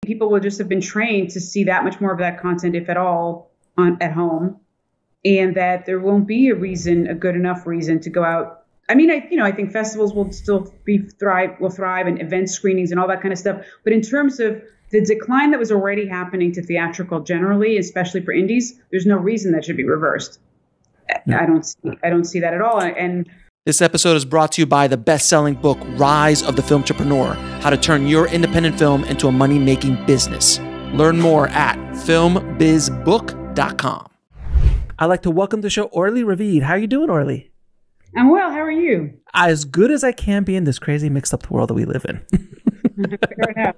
people will just have been trained to see that much more of that content, if at all, at home, and that there won't be a good enough reason to go out. I mean, I think festivals will still thrive, and event screenings and all that kind of stuff. But in terms of the decline that was already happening to theatrical generally, especially for indies, there's no reason that should be reversed. No. I don't see that at all. And this episode is brought to you by the best-selling book, Rise of the Film Entrepreneur, How to Turn Your Independent Film into a Money-Making Business. Learn more at filmbizbook.com. I'd like to welcome to the show Orly Ravid. How are you doing, Orly? I'm well. How are you? As good as I can be in this crazy mixed-up world that we live in. Fair enough.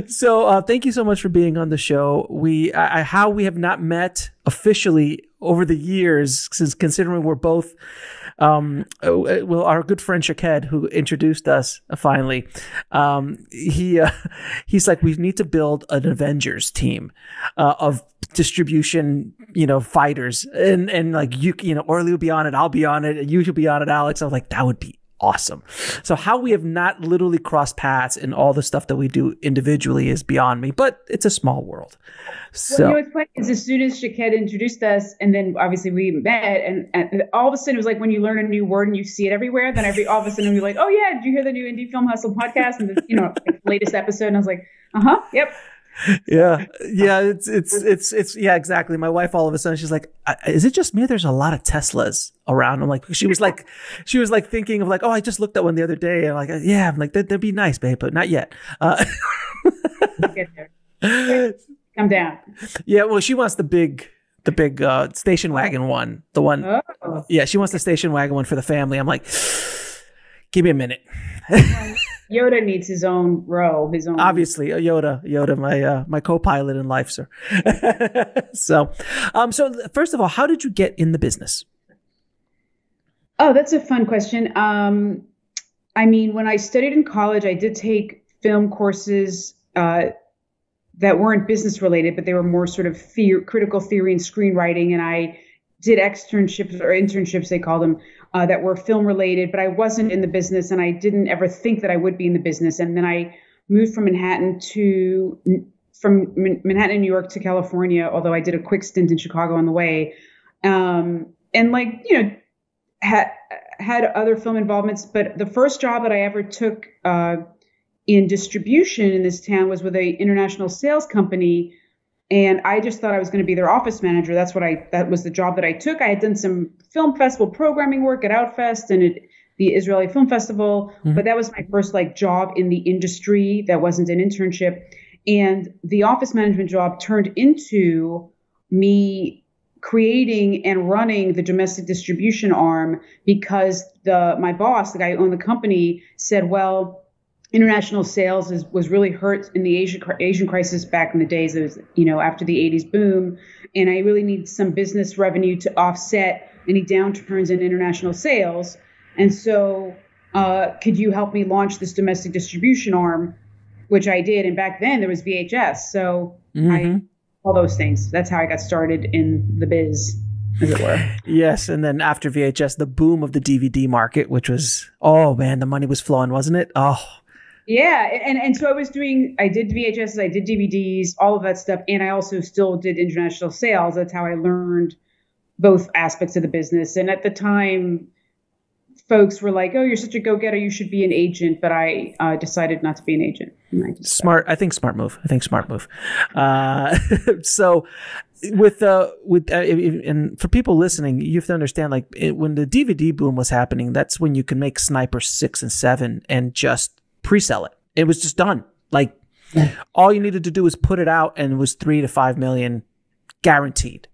So thank you so much for being on the show. How we have not met officially over the years, since considering we're both, our good friend Shaked, who introduced us finally, he's like, we need to build an Avengers team of distribution, fighters, and like Orly will be on it, I'll be on it, and you should be on it, Alex. I was like, that would be awesome. So how we have not literally crossed paths in all the stuff that we do individually is beyond me, but it's a small world. So what's funny is as soon as Shaked introduced us, and then obviously we met, and all of a sudden it was like when you learn a new word and you see it everywhere, then all of a sudden you're like, oh yeah, did you hear the new Indie Film Hustle podcast and the latest episode? And I was like, yep. Yeah. It's yeah, exactly. My wife, all of a sudden, she's like, is it just me? There's a lot of Teslas around. I'm like, she was like thinking of like, oh, I just looked at one the other day. And I'm like, yeah, I'm like, that'd be nice, babe, but not yet. Get there. Come down. Yeah. Well, she wants the big station wagon one, the one. Oh. Yeah. She wants the station wagon one for the family. I'm like, give me a minute. Yoda needs his own row, his own. Obviously, Yoda, my co-pilot in life, sir. So first of all, how did you get in the business? Oh, that's a fun question. I mean, when I studied in college, I did take film courses that weren't business related, but they were more sort of critical theory and screenwriting, and I did internships, they call them, that were film related, but I wasn't in the business, and I didn't ever think that I would be in the business. And then I moved from Manhattan in New York to California, although I did a quick stint in Chicago on the way. And had other film involvements, but the first job that I ever took in distribution in this town was with an international sales company. And I just thought I was going to be their office manager. That was the job that I took. I had done some film festival programming work at Outfest and at the Israeli Film Festival, but that was my first job in the industry. That wasn't an internship. And the office management job turned into me creating and running the domestic distribution arm because my boss, the guy who owned the company, said, well, international sales was really hurt in the Asian crisis back in the days. It was, after the 80s boom. And I really need some business revenue to offset any downturns in international sales. And so could you help me launch this domestic distribution arm, which I did. And back then there was VHS. So all those things. That's how I got started in the biz, as it were. Yes. And then after VHS, the boom of the DVD market, which was, oh man, the money was flowing, wasn't it? Oh, yeah. And so I did VHS, I did DVDs, all of that stuff. And I also still did international sales. That's how I learned both aspects of the business. And at the time, folks were like, oh, you're such a go-getter, you should be an agent. But I decided not to be an agent. Smart move. So and for people listening, you have to understand, when the DVD boom was happening, that's when you can make Sniper 6 and 7 and just pre-sell it. It was just done. All you needed to do was put it out, and it was 3 to 5 million guaranteed.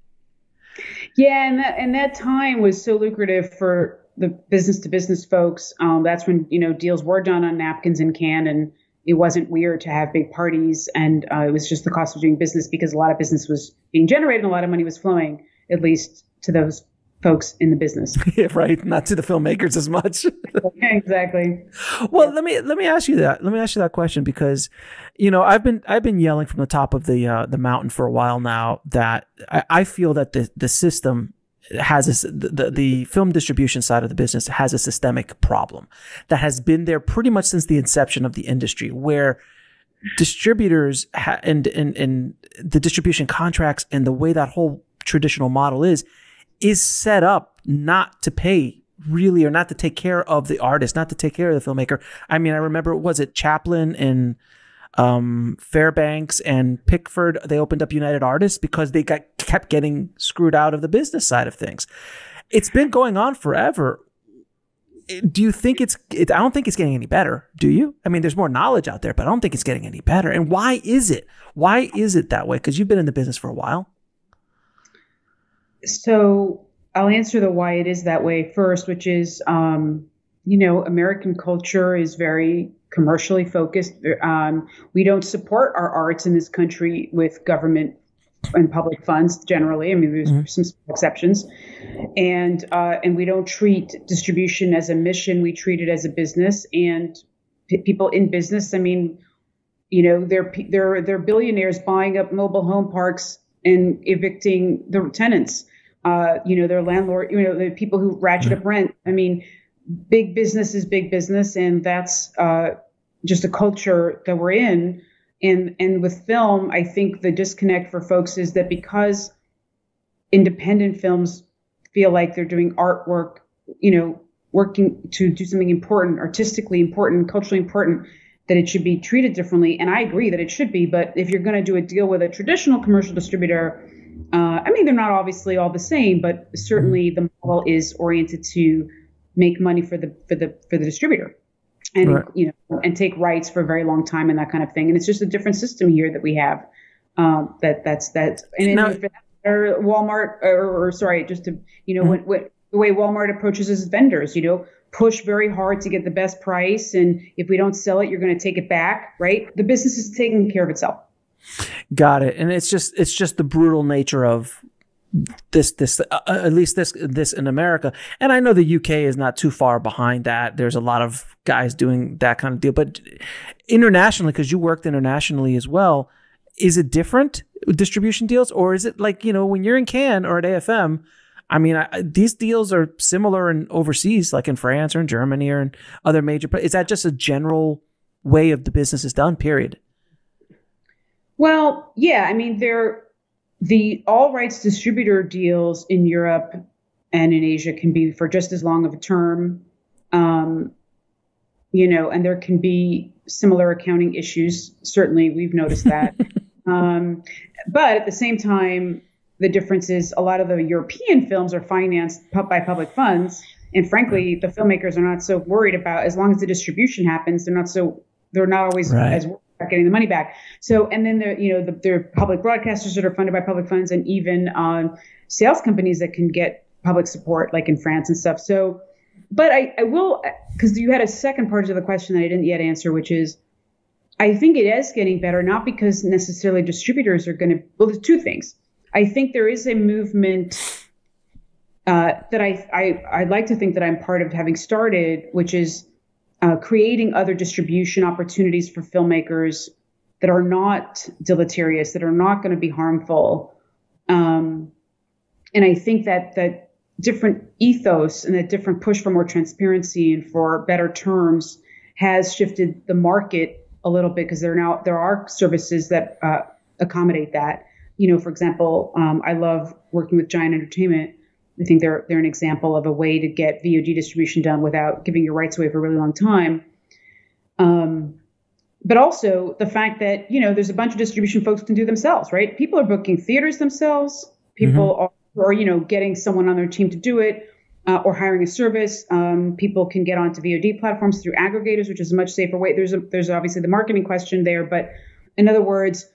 Yeah, and that time was so lucrative for the business to business folks. That's when deals were done on napkins and can, and it wasn't weird to have big parties, and it was just the cost of doing business because a lot of business was being generated and a lot of money was flowing, at least to those folks in the business. Yeah, right. Not to the filmmakers as much. Exactly. Well, let me ask you that. Let me ask you that question because, I've been yelling from the top of the mountain for a while now that I feel that the system has the film distribution side of the business has a systemic problem that has been there pretty much since the inception of the industry, where distributors and the distribution contracts and the way that whole traditional model is set up not to pay really, or not to take care of the artist, not to take care of the filmmaker. I mean, I remember, was it Chaplin and Fairbanks and Pickford? They opened up United Artists because they kept getting screwed out of the business side of things. It's been going on forever. Do you think I don't think it's getting any better. Do you? I mean, there's more knowledge out there, but I don't think it's getting any better. And why is it? Why is it that way? Because you've been in the business for a while. So I'll answer the why it is that way first, which is, American culture is very commercially focused. We don't support our arts in this country with government and public funds generally. I mean, there's some exceptions, and we don't treat distribution as a mission. We treat it as a business. And people in business, I mean, they're billionaires buying up mobile home parks and evicting the tenants. Their landlord. The people who ratchet up rent. I mean, big business is big business, and that's just a culture that we're in. And with film, I think the disconnect for folks is that because independent films feel like they're doing artwork, working to do something important, artistically important, culturally important, that it should be treated differently. And I agree that it should be. But if you're going to do a deal with a traditional commercial distributor, they're not obviously all the same, but certainly the model is oriented to make money for the distributor. And, right. And take rights for a very long time and that kind of thing. And it's just a different system here that we have. That's and now, or Walmart or sorry, just to, what the way Walmart approaches its vendors, push very hard to get the best price. And if we don't sell it, you're going to take it back. Right. The business is taking care of itself. Got it. And it's just the brutal nature of this at least this in America. And I know the UK is not too far behind that. There's a lot of guys doing that kind of deal, but internationally, because you worked internationally as well, is it different with distribution deals, or is it like, when you're in Cannes or at AFM, I mean, these deals are similar in overseas, like in France or in Germany or in other major, is that just a general way of the business is done, period? Well, yeah, I mean, the all rights distributor deals in Europe and in Asia can be for just as long of a term, and there can be similar accounting issues. Certainly, we've noticed that. But at the same time, the difference is a lot of the European films are financed by public funds. And frankly, the filmmakers are not so worried about, as long as the distribution happens, they're not always as worried about getting the money back. So, and then there are public broadcasters that are funded by public funds, and even sales companies that can get public support, like in France and stuff. So, but I will, because you had a second part to the question that I didn't yet answer, which is, I think it is getting better, not because necessarily distributors are going to, well, there's two things. I think there is a movement that I'd like to think that I'm part of having started, which is creating other distribution opportunities for filmmakers that are not deleterious, that are not going to be harmful. And I think that different ethos and that different push for more transparency and for better terms has shifted the market a little bit, because there are services that accommodate that. For example, I love working with Giant Entertainment. I think they're an example of a way to get VOD distribution done without giving your rights away for a really long time. But also the fact that, there's a bunch of distribution folks can do themselves, right? People are booking theaters themselves. People are getting someone on their team to do it, or hiring a service. People can get onto VOD platforms through aggregators, which is a much safer way. There's obviously the marketing question there, but in other words,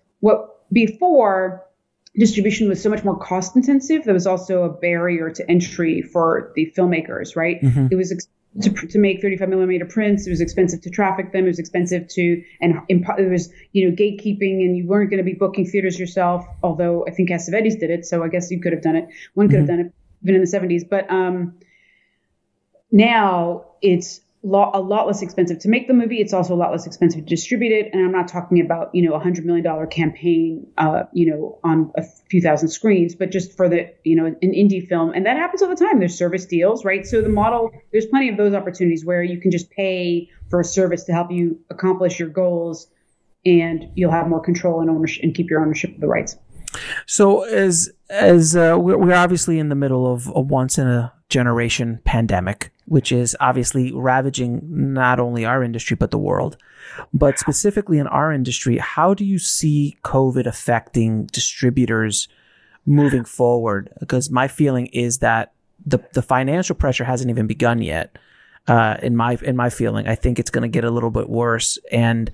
before distribution was so much more cost intensive, there was also a barrier to entry for the filmmakers, right? It was to make 35 millimeter prints. It was expensive to traffic them. It was expensive it was, gatekeeping, and you weren't going to be booking theaters yourself. Although I think Cassavetes did it. So I guess you could have done it. One could have done it even in the 70s. But now it's a lot less expensive to make the movie. It's also a lot less expensive to distribute it. And I'm not talking about, $100 million campaign, on a few thousand screens, but just for an indie film. And that happens all the time. There's service deals, right? So the model, there's plenty of those opportunities where you can just pay for a service to help you accomplish your goals. and you'll have more control and ownership and keep your ownership of the rights. So as we're obviously in the middle of a once in a generation pandemic, which is obviously ravaging not only our industry, but the world. But specifically in our industry, how do you see COVID affecting distributors moving forward? Because my feeling is that the financial pressure hasn't even begun yet. In my feeling, I think it's going to get a little bit worse. And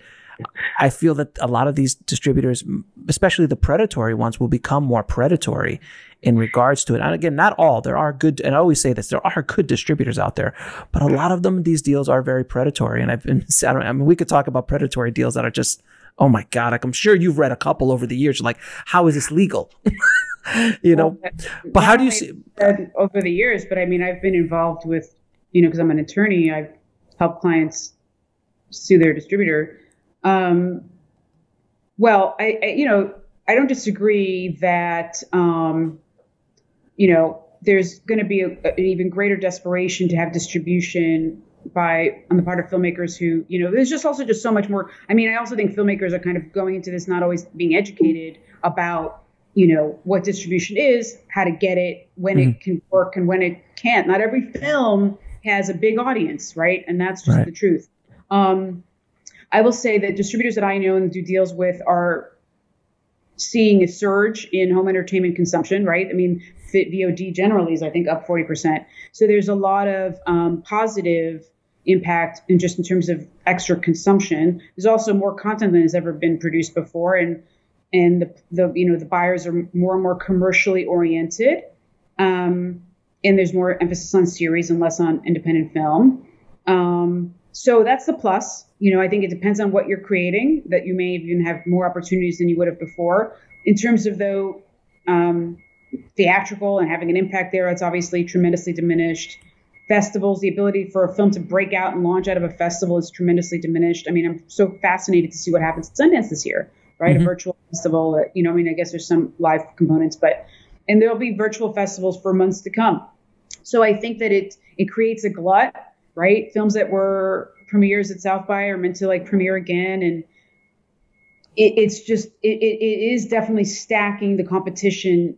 I feel that a lot of these distributors, especially the predatory ones, will become more predatory in regards to it. And again, not all. There are good, and I always say this, there are good distributors out there, but a lot of them, these deals are very predatory. And we could talk about predatory deals that are just, oh my God, like I'm sure you've read a couple over the years. You're like, how is this legal? But how do you see over the years? But I mean, I've been involved with, because I'm an attorney, I've helped clients sue their distributor. Well, I don't disagree that, there's going to be an even greater desperation to have distribution on the part of filmmakers who, there's just also just so much more. I mean, I also think filmmakers are kind of going into this not always being educated about, what distribution is, how to get it, when it can work and when it can't. Not every film has a big audience, right? And that's just the truth. I will say that distributors that I know and do deals with are seeing a surge in home entertainment consumption, right? I mean, VOD generally is, I think, up 40%. So there's a lot of positive impact in terms of extra consumption. There's also more content than has ever been produced before, and the buyers are more and more commercially oriented, and there's more emphasis on series and less on independent film. So that's the plus. I think it depends on what you're creating, that you may even have more opportunities than you would have before. In terms of theatrical and having an impact there, it's obviously tremendously diminished. Festivals, the ability for a film to break out and launch out of a festival is tremendously diminished. I mean, I'm so fascinated to see what happens at Sundance this year, right? A virtual festival, I guess there's some live components, and there'll be virtual festivals for months to come. So I think that it creates a glut, right? Films that were premieres at South by are meant to premiere again. And it is definitely stacking the competition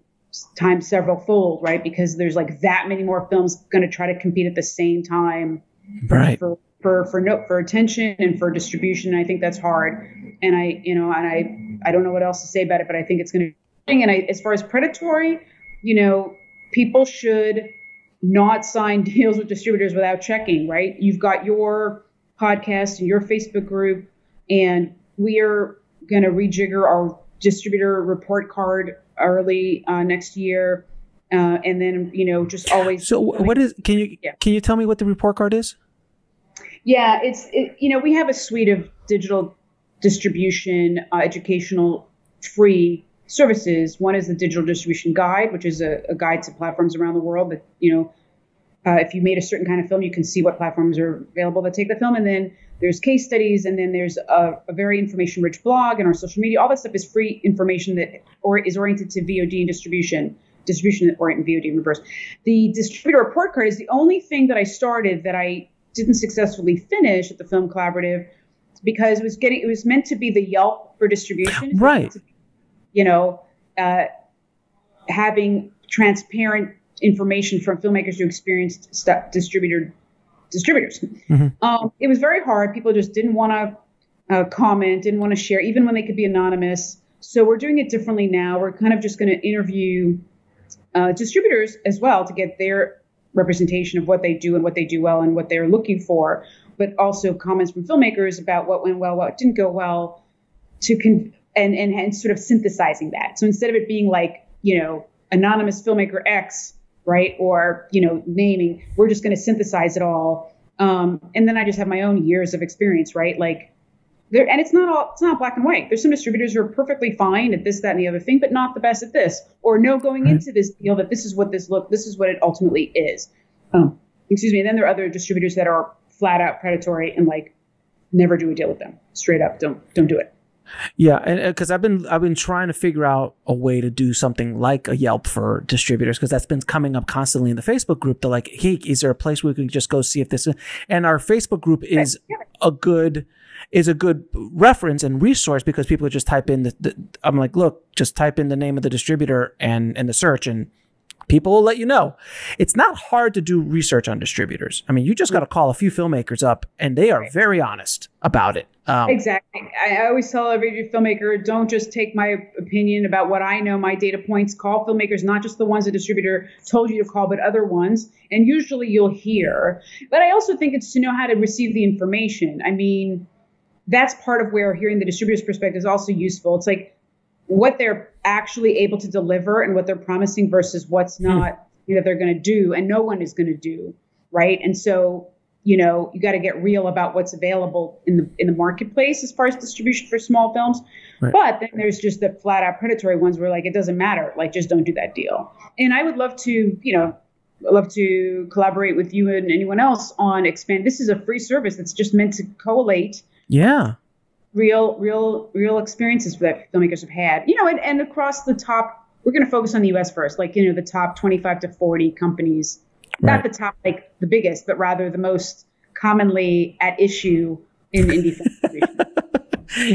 times several fold, right? Because there's that many more films going to try to compete at the same time, right? For attention and for distribution. I think that's hard. And I don't know what else to say about it, but I think it's going to, and as far as predatory, people should not sign deals with distributors without checking, right? You've got your podcast and your Facebook group, and we are going to rejigger our distributor report card early next year. And then, just always. So what is, can you tell me what the report card is? Yeah, we have a suite of digital distribution, educational free services. One is the Digital Distribution Guide, which is a guide to platforms around the world that, if you made a certain kind of film, you can see what platforms are available that take the film. And then there's case studies, and then there's a very information-rich blog and our social media. All that stuff is free information that is oriented to VOD and distribution oriented VOD in reverse. The distributor report card is the only thing that I started that I didn't successfully finish at the Film Collaborative, because it was meant to be the Yelp for distribution. Right. Having transparent information from filmmakers who experienced distributors. It was very hard. People just didn't want to comment, didn't want to share, even when they could be anonymous. So we're doing it differently now. We're kind of just going to interview distributors as well to get their representation of what they do and what they do well and what they're looking for, but also comments from filmmakers about what went well, what didn't go well, and sort of synthesizing that. So instead of it being anonymous filmmaker X, right, or naming, we're just going to synthesize it all, and then I just have my own years of experience, right? And it's not black and white. There's some distributors who are perfectly fine at this, that, and the other thing, but not the best at this, or going into this deal that this is what it ultimately is. Excuse me. And then there are other distributors that are flat out predatory and never do a deal with them. Straight up, don't do it. Yeah, and because I've been trying to figure out a way to do something like a Yelp for distributors, because that's been coming up constantly in the Facebook group. They're hey, is there a place where we can just go see if this is? And our Facebook group is a good. is a good reference and resource because people just type in I'm like, look, just type in the name of the distributor and the search, and people will let you know. It's not hard to do research on distributors. I mean, you just got to call a few filmmakers up, and they are very honest about it. Exactly. I always tell every filmmaker, don't just take my opinion about what I know, my data points. Call filmmakers, not just the ones the distributor told you to call, but other ones. And usually you'll hear. But I also think it's to know how to receive the information. I mean, that's part of where hearing the distributor's perspective is also useful. It's like what they're actually able to deliver and what they're promising versus what's not that they're going to do, and no one is going to do, right? And so, you got to get real about what's available in the marketplace as far as distribution for small films. Right. But then there's just the flat out predatory ones where like, it doesn't matter, like just don't do that deal. And I would love to collaborate with you and anyone else on Expand. This is a free service that's just meant to collate real experiences that filmmakers have had, and across the top, we're going to focus on the US first, like, the top 25 to 40 companies, not the top, like the biggest, but rather the most commonly at issue in indie film distribution.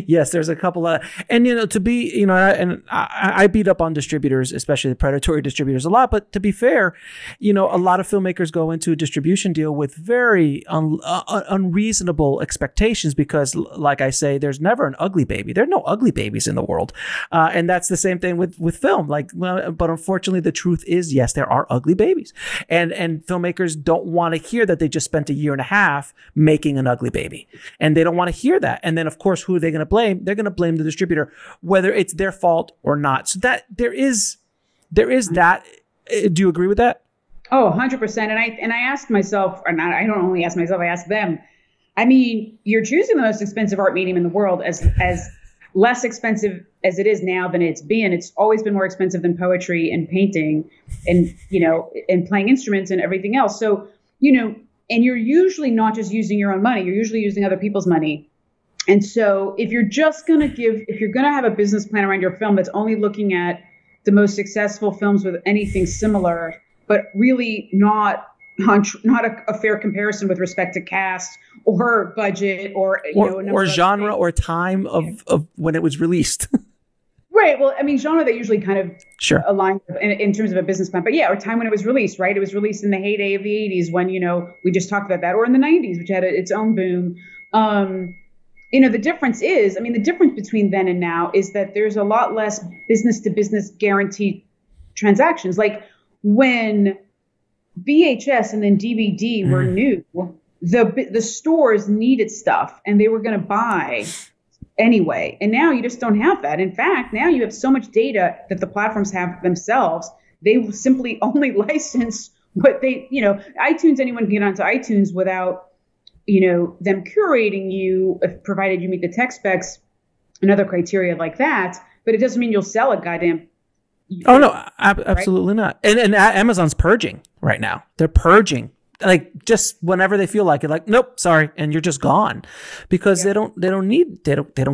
Yes, there's a couple of, and to be, and I beat up on distributors, especially the predatory distributors a lot. But to be fair, a lot of filmmakers go into a distribution deal with very unreasonable expectations because, like I say, there's never an ugly baby. There are no ugly babies in the world, and that's the same thing with film. But unfortunately, the truth is, yes, there are ugly babies, and filmmakers don't want to hear that they just spent a year and a half making an ugly baby, and they don't want to hear that. And then, of course, who they're going to blame? They're going to blame the distributor, whether it's their fault or not. So that there is that. Do you agree with that? Oh, 100%. And I asked myself, or not, I don't only ask myself, I ask them. I mean, you're choosing the most expensive art medium in the world as less expensive as it is now than it's been. It's always been more expensive than poetry and painting and, and playing instruments and everything else. So, and you're usually not just using your own money. You're usually using other people's money. And so if you're going to have a business plan around your film that's only looking at the most successful films with anything similar, but really not a fair comparison with respect to cast or budget or genre or time of when it was released. Right. Well, I mean, genre that usually kind of aligns in terms of a business plan. But yeah, or time when it was released, right? It was released in the heyday of the 80s when, we just talked about that, or in the 90s, which had its own boom. The difference between then and now is that there's a lot less business to business guaranteed transactions. Like when VHS and then DVD were new, the stores needed stuff and they were going to buy anyway. And now you just don't have that. In fact, now you have so much data that the platforms have themselves. They simply only license what they, iTunes, anyone can get onto iTunes without them curating you, provided you meet the tech specs and other criteria like that. But it doesn't mean you'll sell a goddamn. Oh, no, absolutely not. And Amazon's purging right now. They're purging, like just whenever they feel like it, like, nope, sorry. And you're just gone because they don't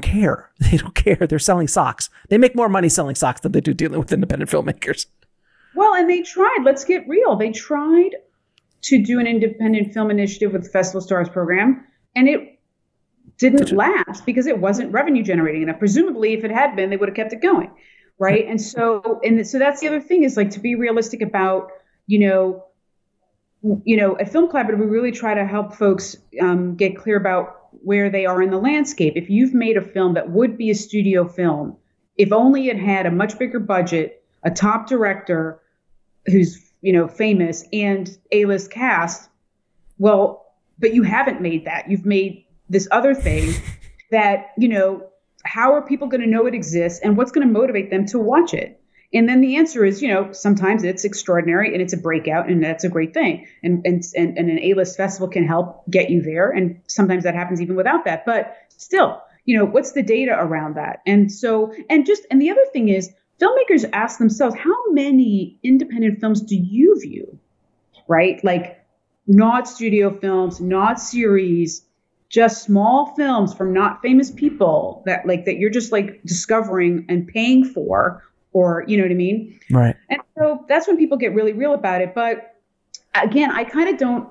care. They don't care. They're selling socks. They make more money selling socks than they do dealing with independent filmmakers. Well, and they tried, let's get real. They tried to do an independent film initiative with the Festival Stars program, and it didn't last because it wasn't revenue generating enough. Presumably, if it had been, they would have kept it going, right? And so that's the other thing is like to be realistic about, at Film Collaborative, we really try to help folks get clear about where they are in the landscape. If you've made a film that would be a studio film, if only it had a much bigger budget, a top director who's famous and A-list cast, well, but you haven't made that. You've made this other thing that, how are people going to know it exists and what's going to motivate them to watch it? And then the answer is, sometimes it's extraordinary and it's a breakout and that's a great thing. And an A-list festival can help get you there. And sometimes that happens even without that. But still, what's the data around that? And the other thing is, filmmakers ask themselves, how many independent films do you view, right? Like not studio films, not series, just small films from not famous people that you're just like discovering and paying for, or, you know what I mean? Right. And so that's when people get really real about it. But again, I kind of don't,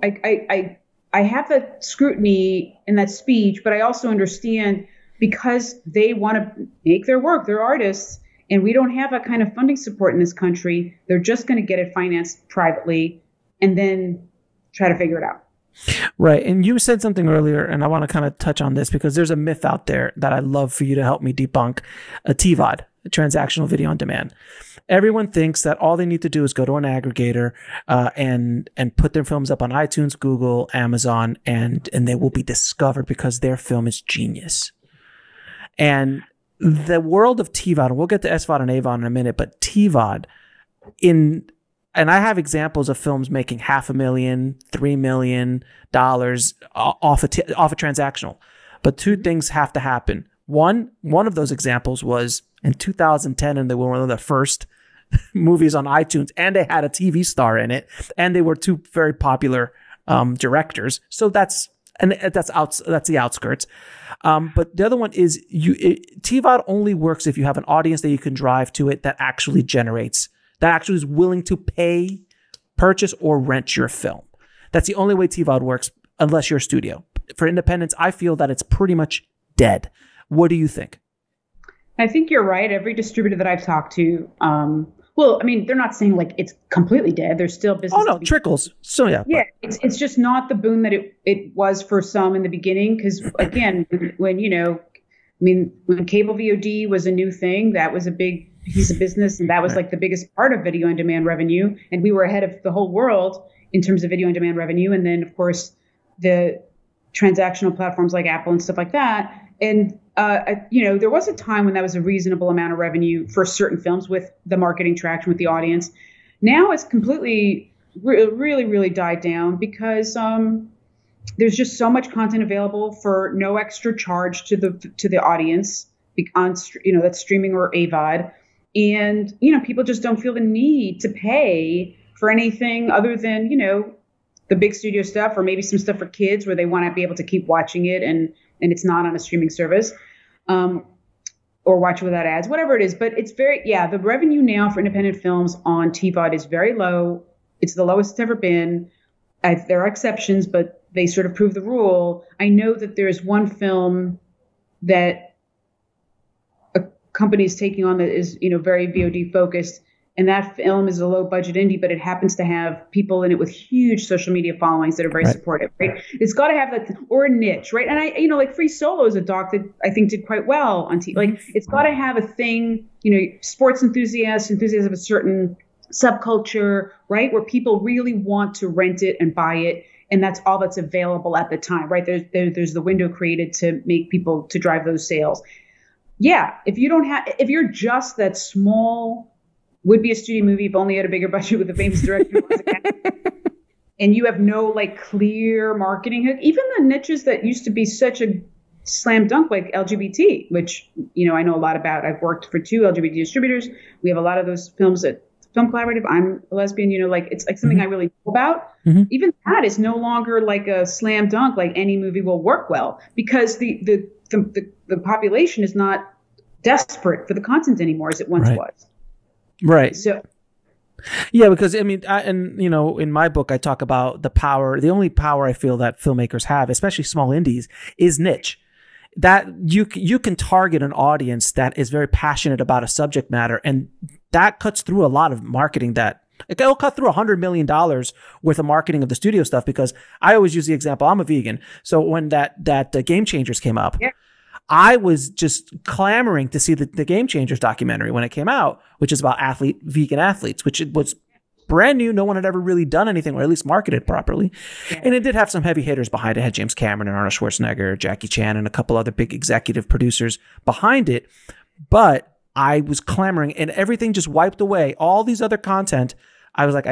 I have that scrutiny and that speech, but I also understand because they want to make their work, they're artists, and we don't have that kind of funding support in this country. They're just going to get it financed privately and then try to figure it out. Right. And you said something earlier, and I want to kind of touch on this because there's a myth out there that I'd love for you to help me debunk. A TVOD, a transactional video on demand. Everyone thinks that all they need to do is go to an aggregator and put their films up on iTunes, Google, Amazon, and they will be discovered because their film is genius. And the world of TVOD, and we'll get to SVOD and AVOD in a minute, but TVOD and I have examples of films making $500,000, $3 million off a transactional. But two things have to happen. One of those examples was in 2010, and they were one of the first movies on iTunes, and they had a TV star in it, and they were two very popular directors. So that's the outskirts. But the other one is TVOD only works if you have an audience that you can drive to it that actually is willing to purchase or rent your film. That's the only way TVOD works, unless you're a studio. For independents, I feel that it's pretty much dead. What do you think? I think you're right. Every distributor that I've talked to, well, I mean, they're not saying like it's completely dead. There's still business. Oh no, trickles. So yeah. Yeah, it's just not the boom that it was for some in the beginning. Because again, when cable VOD was a new thing, that was a big piece of business, and that was like the biggest part of video on demand revenue, and we were ahead of the whole world in terms of video on demand revenue. And then of course the transactional platforms like Apple and stuff like that. And there was a time when that was a reasonable amount of revenue for certain films with the marketing traction with the audience. Now it's completely really, really died down because there's just so much content available for no extra charge to the audience on that's streaming or AVOD. And, people just don't feel the need to pay for anything other than, the big studio stuff, or maybe some stuff for kids where they want to be able to keep watching it and it's not on a streaming service, or watch it without ads, whatever it is. But it's the revenue now for independent films on TVOD is very low. It's the lowest it's ever been. There are exceptions, but they sort of prove the rule. I know that there's one film that a company is taking on that is, very VOD focused. And that film is a low budget indie, but it happens to have people in it with huge social media followings that are very supportive, right? It's got to have that, or a niche, right? And like Free Solo is a doc that I think did quite well on TV. Like it's got to have a thing, sports enthusiasts of a certain subculture, right? Where people really want to rent it and buy it. And that's all that's available at the time, right? There's the window created to make people, to drive those sales. Yeah. If you're just that small, would be a studio movie if only had a bigger budget with a famous director and you have no like clear marketing hook. Even the niches that used to be such a slam dunk, like LGBT, which I know a lot about. I've worked for 2 LGBT distributors. We have a lot of those films at Film Collaborative. I'm a lesbian. It's like something I really know about. Mm-hmm. Even that is no longer like a slam dunk. Like any movie will work well because the population is not desperate for the content anymore as it once was. Right. So, yeah, because in my book, I talk about the power. The only power I feel that filmmakers have, especially small indies, is niche. That you can target an audience that is very passionate about a subject matter, and that cuts through a lot of marketing. It'll cut through $100 million worth of marketing of the studio stuff. Because I always use the example. I'm a vegan, so when that Game Changers came up. Yeah. I was just clamoring to see the Game Changers documentary when it came out, which is about vegan athletes, which it was brand new. No one had ever really done anything, or at least marketed properly. Yeah. And it did have some heavy hitters behind it. It had James Cameron and Arnold Schwarzenegger, Jackie Chan, and a couple other big executive producers behind it. But I was clamoring, and everything just wiped away. All these other content, I was like,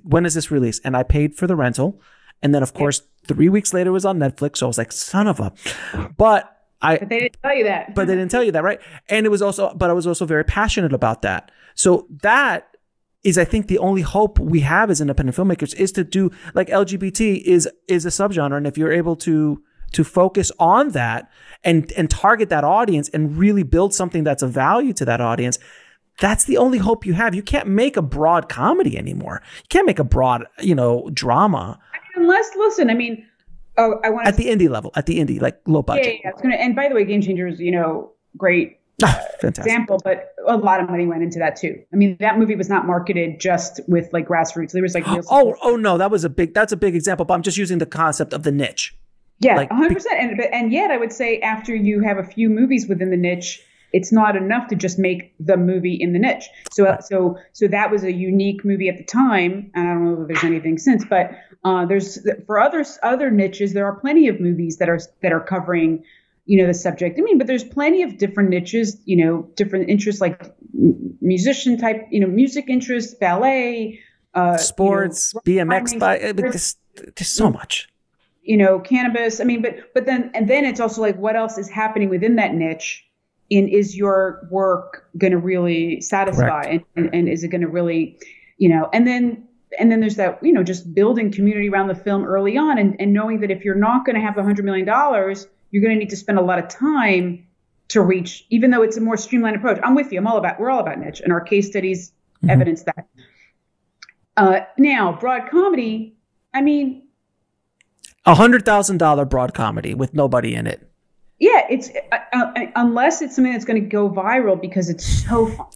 when is this release? And I paid for the rental. And then, of course, 3 weeks later it was on Netflix. So I was like, son of a... But they didn't tell you that. But they didn't tell you that, right? And I was also very passionate about that. So that is, I think, the only hope we have as independent filmmakers is to do, like, LGBT is a subgenre. And if you're able to focus on that and target that audience and really build something that's of value to that audience, that's the only hope you have. You can't make a broad comedy anymore. You can't make a broad, drama. Oh, I want at the indie level, like low budget. Yeah. And by the way, Game Changers, great example, but a lot of money went into that too. I mean, that movie was not marketed just with like grassroots. There was like real support. Oh no, that's a big example. But I'm just using the concept of the niche. Yeah, like, 100%. And yet, I would say after you have a few movies within the niche, it's not enough to just make the movie in the niche. So that was a unique movie at the time. And I don't know if there's anything since, but there's for other niches, there are plenty of movies that are covering, the subject. I mean, but there's plenty of different niches, different interests like musician type, music interests, ballet, sports, BMX, there's so much. Cannabis. I mean, but then it's also like, what else is happening within that niche? And is your work going to really satisfy? And is it going to really, and then there's that, just building community around the film early on and knowing that if you're not going to have $100 million, you're going to need to spend a lot of time to reach, even though it's a more streamlined approach. I'm with you. We're all about niche, and our case studies evidence that. Now, broad comedy, I mean, $100,000 broad comedy with nobody in it. Yeah, it's unless it's something that's going to go viral because it's so fun.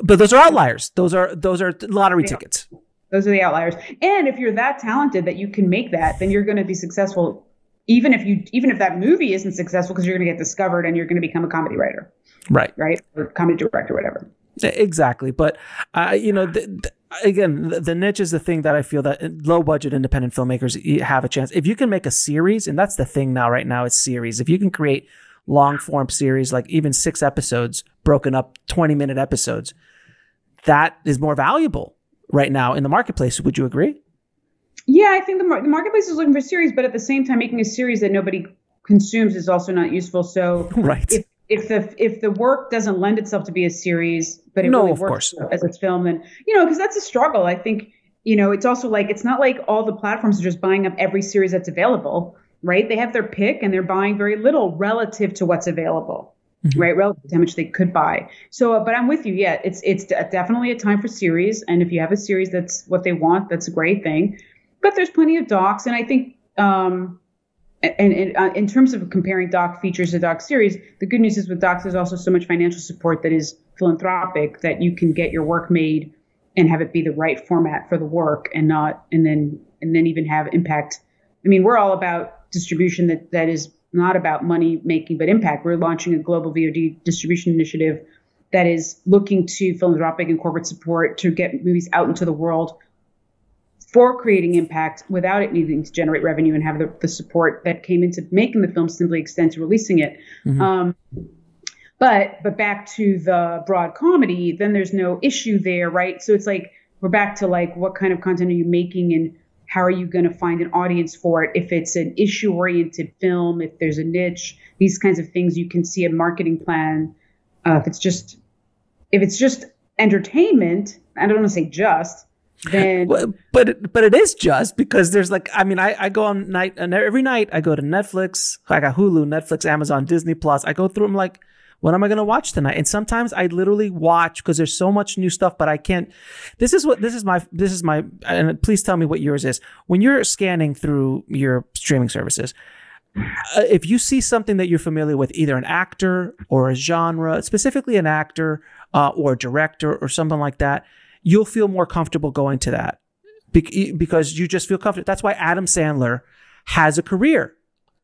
But those are outliers. Those are lottery tickets. Those are the outliers. And if you're that talented that you can make that, then you're going to be successful. Even if that movie isn't successful, because you're going to get discovered and you're going to become a comedy writer, right, or comedy director, whatever. Exactly. But again, the niche is the thing that I feel that low budget independent filmmakers have a chance. If you can make a series, and that's the thing right now, it's series. If you can create long form series, like even 6 episodes broken up, 20-minute episodes, that is more valuable right now in the marketplace. Would you agree? Yeah, I think the marketplace is looking for series, but at the same time, making a series that nobody consumes is also not useful. So right. If the work doesn't lend itself to be a series, but it really works as a film, then, because that's a struggle. I think, it's also like, it's not like all the platforms are just buying up every series that's available, right? They have their pick and they're buying very little relative to what's available, right? Relative to how much they could buy. So, but I'm with you. Yeah, it's definitely a time for series. And if you have a series that's what they want, that's a great thing. But there's plenty of docs. And I think, and in terms of comparing doc features to doc series, the good news is with docs, there's also so much financial support that is philanthropic that you can get your work made and have it be the right format for the work and then even have impact. I mean, we're all about distribution that is not about money making, but impact. We're launching a global VOD distribution initiative that is looking to philanthropic and corporate support to get movies out into the world for creating impact without it needing to generate revenue and have the support that came into making the film simply extend to releasing it. But back to the broad comedy, then there's no issue there, right? So it's like, we're back to like, what kind of content are you making and how are you going to find an audience for it? If it's an issue-oriented film, if there's a niche, these kinds of things, you can see a marketing plan. If it's just entertainment, I don't want to say just, then, but it is just because there's like, I mean, I go on night and every night I go to Netflix. I got Hulu, Netflix, Amazon, Disney Plus. I go through them like, what am I going to watch tonight? And sometimes I literally watch because there's so much new stuff, but I can't. This is my, and please tell me what yours is. When you're scanning through your streaming services, if you see something that you're familiar with, either an actor or a genre, specifically an actor or a director or something like that, you'll feel more comfortable going to that because you just feel comfortable. That's why Adam Sandler has a career.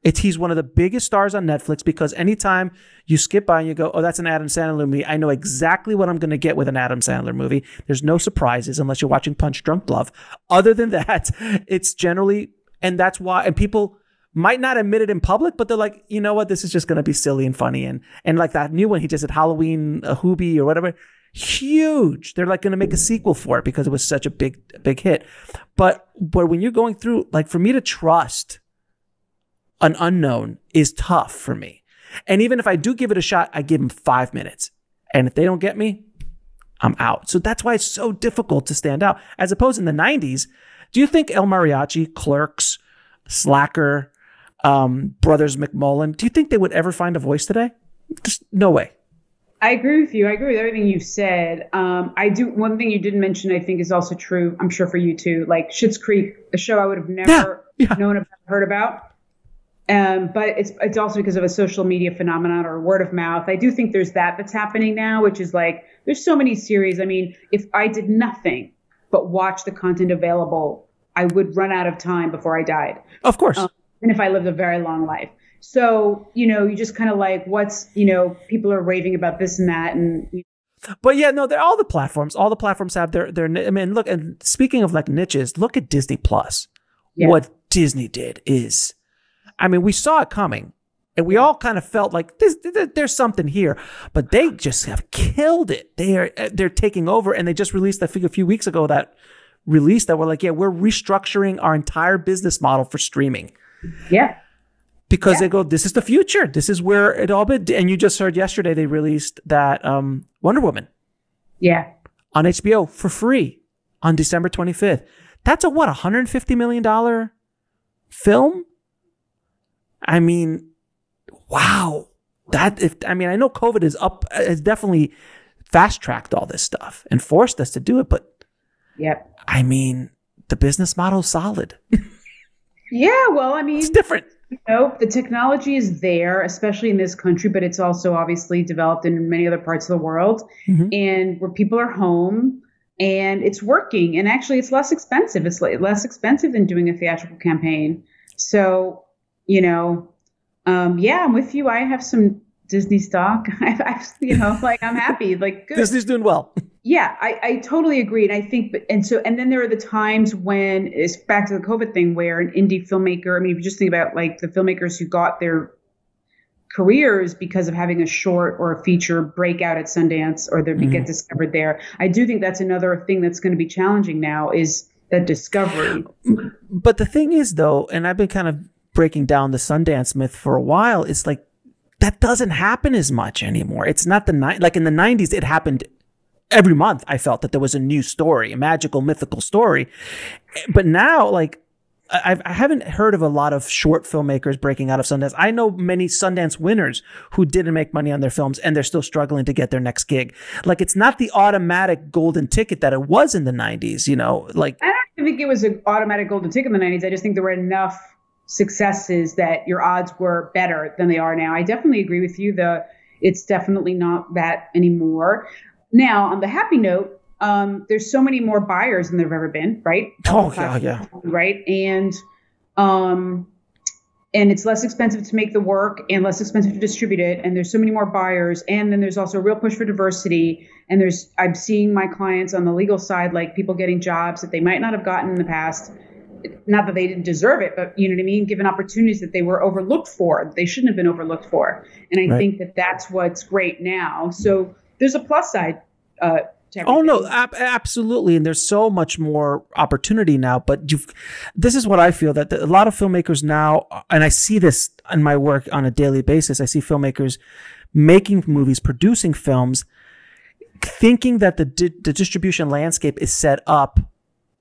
He's one of the biggest stars on Netflix because anytime you skip by and you go, oh, that's an Adam Sandler movie, I know exactly what I'm going to get with an Adam Sandler movie. There's no surprises unless you're watching Punch Drunk Love. Other than that, it's generally, and that's why, and people might not admit it in public, but they're like, you know what, this is just going to be silly and funny. And like that new one he just did, Halloween, a Hoobie or whatever, huge. They're like going to make a sequel for it because it was such a big hit. But when you're going through, like for me to trust an unknown is tough for me. And even if I do give it a shot, I give them 5 minutes. And if they don't get me, I'm out. So that's why it's so difficult to stand out. As opposed in the 90s, do you think El Mariachi, Clerks, Slacker, Brothers McMullen, do you think they would ever find a voice today? Just no way. I agree with you. I agree with everything you've said. One thing you didn't mention, I think, is also true. I'm sure for you too. Like Schitt's Creek, a show I would have never no one heard about. But it's also because of a social media phenomenon or word of mouth. I do think there's that's happening now, which is like, there's so many series. I mean, if I did nothing but watch the content available, I would run out of time before I died. Of course. And if I lived a very long life. So, you just kind of like, people are raving about this and that. But yeah, no, they're all the platforms have their, I mean, look, and speaking of like niches, look at Disney Plus. Yeah. What Disney did is, I mean, we saw it coming and we all kind of felt like there's something here, but they just have killed it. They're taking over, and they just released, I think a few weeks ago, that release that we're like, yeah, we're restructuring our entire business model for streaming. Yeah. Because they go, this is the future. This is where it all been. And you just heard yesterday they released that Wonder Woman. Yeah. On HBO for free on December 25th. That's a $150 million film? I mean, wow. I know COVID has definitely fast-tracked all this stuff and forced us to do it, but I mean, the business model is solid. Yeah, well, I mean, it's different. The technology is there, especially in this country, but it's also obviously developed in many other parts of the world, and where people are home and it's working. And actually, it's less expensive. It's less expensive than doing a theatrical campaign. So, I'm with you. I have some Disney stock. I'm happy. Like, good. Disney's doing well. Yeah, I totally agree. And I think, and then there are the times when it's back to the COVID thing where an indie filmmaker, I mean, if you just think about like the filmmakers who got their careers because of having a short or a feature breakout at Sundance or they get discovered there. I do think that's another thing that's going to be challenging now is that discovery. But the thing is, though, and I've been kind of breaking down the Sundance myth for a while, it's like that doesn't happen as much anymore. It's not like in the 90s, it happened every month. I felt that there was a new story, a magical, mythical story. But now, like, I haven't heard of a lot of short filmmakers breaking out of Sundance. I know many Sundance winners who didn't make money on their films and they're still struggling to get their next gig. Like, it's not the automatic golden ticket that it was in the 90s, like. I don't think it was an automatic golden ticket in the 90s. I just think there were enough successes that your odds were better than they are now. I definitely agree with you. It's definitely not that anymore. Now, on the happy note, there's so many more buyers than there've ever been, right? Oh, yeah. Right. And it's less expensive to make the work and less expensive to distribute it. And there's so many more buyers. And then there's also a real push for diversity. And I'm seeing my clients on the legal side, like people getting jobs that they might not have gotten in the past. Not that they didn't deserve it, but you know what I mean? Given opportunities that they were overlooked for, they shouldn't have been overlooked for. And I think that's what's great now. So there's a plus side to everything. Oh, no, absolutely. And there's so much more opportunity now. But this is what I feel, that a lot of filmmakers now, and I see this in my work on a daily basis, I see filmmakers making movies, producing films, thinking that the distribution landscape is set up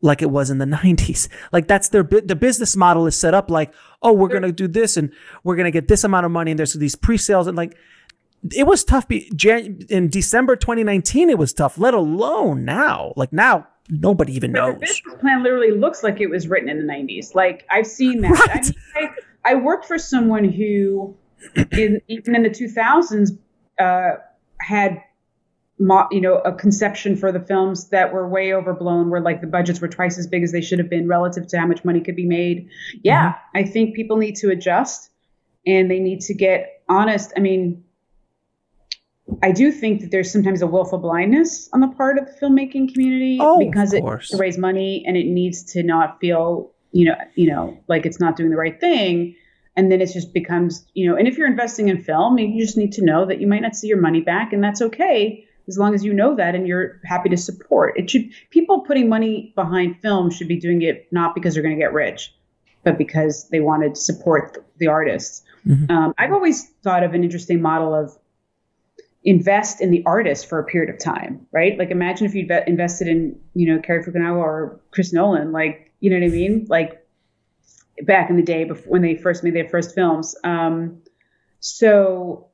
like it was in the 90s. Like that's the business model is set up like, oh, we're going to do this and we're going to get this amount of money and there's these pre-sales and like, it was tough in December 2019. It was tough, let alone now. Like now, nobody even knows. The business plan literally looks like it was written in the 90s. Like I've seen that. Right. I worked for someone who, even in the 2000s, had a conception for the films that were way overblown, where like the budgets were twice as big as they should have been relative to how much money could be made. Yeah, I think people need to adjust and they need to get honest. I mean, I do think that there's sometimes a willful blindness on the part of the filmmaking community because it needs to raise money and it needs to not feel, like it's not doing the right thing. And then it just becomes, and if you're investing in film, you just need to know that you might not see your money back, and that's okay. As long as you know that and you're happy to support it. People putting money behind film should be doing it not because they're going to get rich, but because they wanted to support the artists. Mm-hmm. I've always thought of an interesting model of invest in the artist for a period of time, right? Like imagine if you invested in, Cary Fukunaga or Chris Nolan, like, you know what I mean? Like back in the day before when they first made their first films. So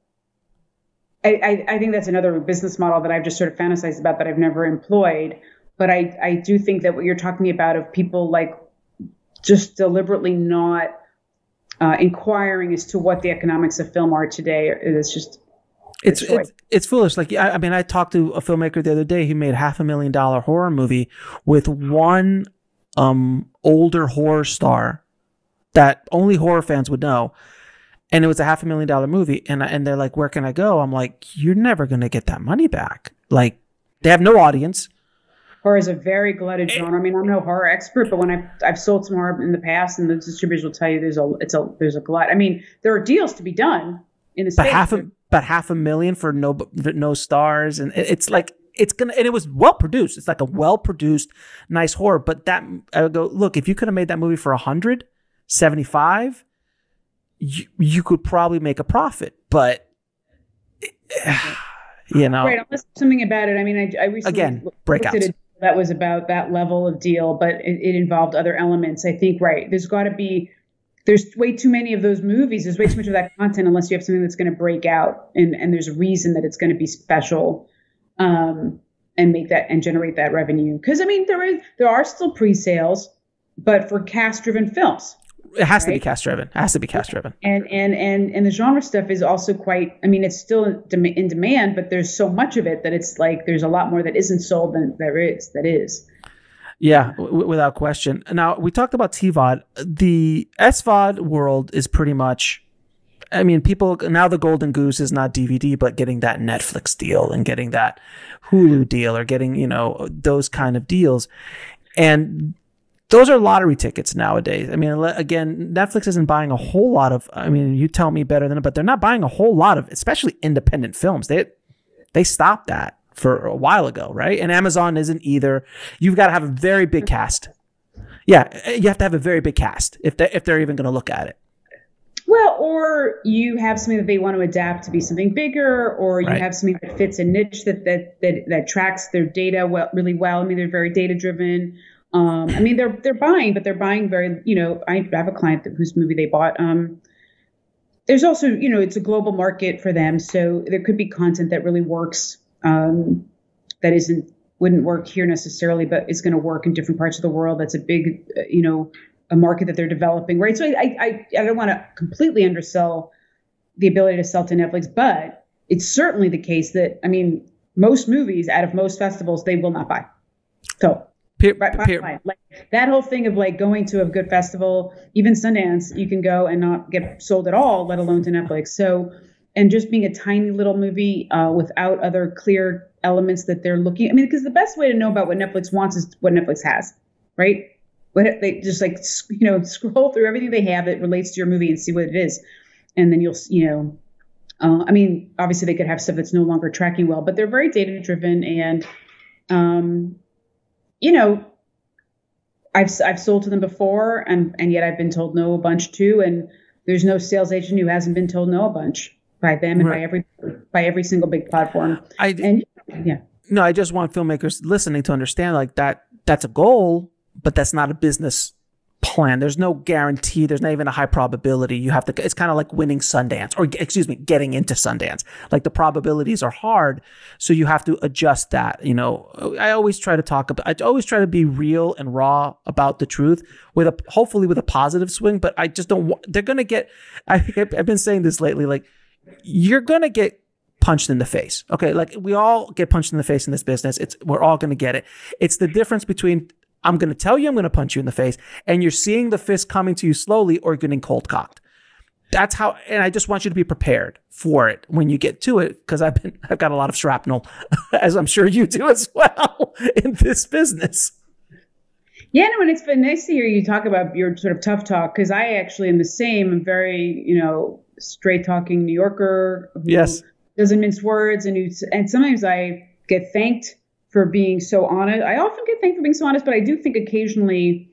I think that's another business model that I've just sort of fantasized about that I've never employed. But I do think that what you're talking about of people like just deliberately not inquiring as to what the economics of film are today. It's just it's foolish. Like I mean, I talked to a filmmaker the other day who made $500,000 horror movie with one older horror star that only horror fans would know. And it was a $500,000 movie. And they're like, where can I go? I'm like, you're never going to get that money back. Like, they have no audience. Horror is a very glutted genre. I mean, I'm no horror expert, but when I've sold some horror in the past, and the distributors will tell you there's a glut. I mean, there are deals to be done in the States. But $500,000 for no stars. And it's like, and it was well produced. It's like a well produced, nice horror. But I would go, look, if you could have made that movie for 175, you could probably make a profit, but you know, right? Unless something about it. I mean, I recently looked at it that was about that level of deal, but it involved other elements. I think, right? There's way too many of those movies. There's way too much of that content unless you have something that's going to break out, and there's a reason that it's going to be special, and make that and generate that revenue. Because I mean, there are still pre-sales, but for cast-driven films. It has to be cast driven. It has to be cast driven. And the genre stuff is also quite, I mean, it's still in demand, but there's so much of it that it's like there's a lot more that isn't sold than there is that is. Yeah, without question. Now, we talked about TVOD. The SVOD world is pretty much, I mean, people, now the golden goose is not DVD, but getting that Netflix deal and getting that Hulu deal or getting, you know, those kind of deals. And those are lottery tickets nowadays. I mean, again, Netflix isn't buying a whole lot of, I mean, you tell me better than it, but they're not buying a whole lot of, especially independent films. They stopped that for a while ago, right? And Amazon isn't either. You've got to have a very big cast. Yeah, you have to have a very big cast if they're even going to look at it. Well, or you have something that they want to adapt to be something bigger, or you have something that fits a niche that tracks their data really well. I mean, they're very data driven. I mean, they're buying, but they're buying very, you know, I have a client whose movie they bought. There's also, you know, it's a global market for them. So there could be content that really works, that wouldn't work here necessarily, but is going to work in different parts of the world. That's a big, you know, a market that they're developing. Right. So I don't want to completely undersell the ability to sell to Netflix, but it's certainly the case that, I mean, most movies out of most festivals, they will not buy. So like that whole thing of like going to a good festival, even Sundance, you can go and not get sold at all, let alone to Netflix. So, and just being a tiny little movie without other clear elements that they're looking. I mean, because the best way to know about what Netflix wants is what Netflix has, right? What they just like, you know, scroll through everything they have that relates to your movie and see what it is, and then you'll, you know, I mean, obviously they could have stuff that's no longer tracking well, but they're very data driven and. You know, I've sold to them before, and yet I've been told no a bunch too. And there's no sales agent who hasn't been told no a bunch by them and by every single big platform. No, I just want filmmakers listening to understand like that's a goal, but that's not a business plan. There's no guarantee. There's not even a high probability. You have to, it's kind of like winning Sundance or getting into Sundance. Like the probabilities are hard. So you have to adjust that. You know, I always try to be real and raw about the truth hopefully with a positive swing, but I just don't, they're going to get, I've been saying this lately, like you're going to get punched in the face. Okay. Like we all get punched in the face in this business. We're all going to get it. It's the difference between I'm going to tell you I'm going to punch you in the face, and you're seeing the fist coming to you slowly or getting cold cocked. That's how, and I just want you to be prepared for it when you get to it, because I've got a lot of shrapnel, as I'm sure you do as well, in this business. Yeah, no, and it's been nice to hear you talk about your sort of tough talk, because I actually am the same. I'm very, you know, straight talking New Yorker who doesn't mince words, and sometimes I get thanked for being so honest. I often get thanked for being so honest, but I do think occasionally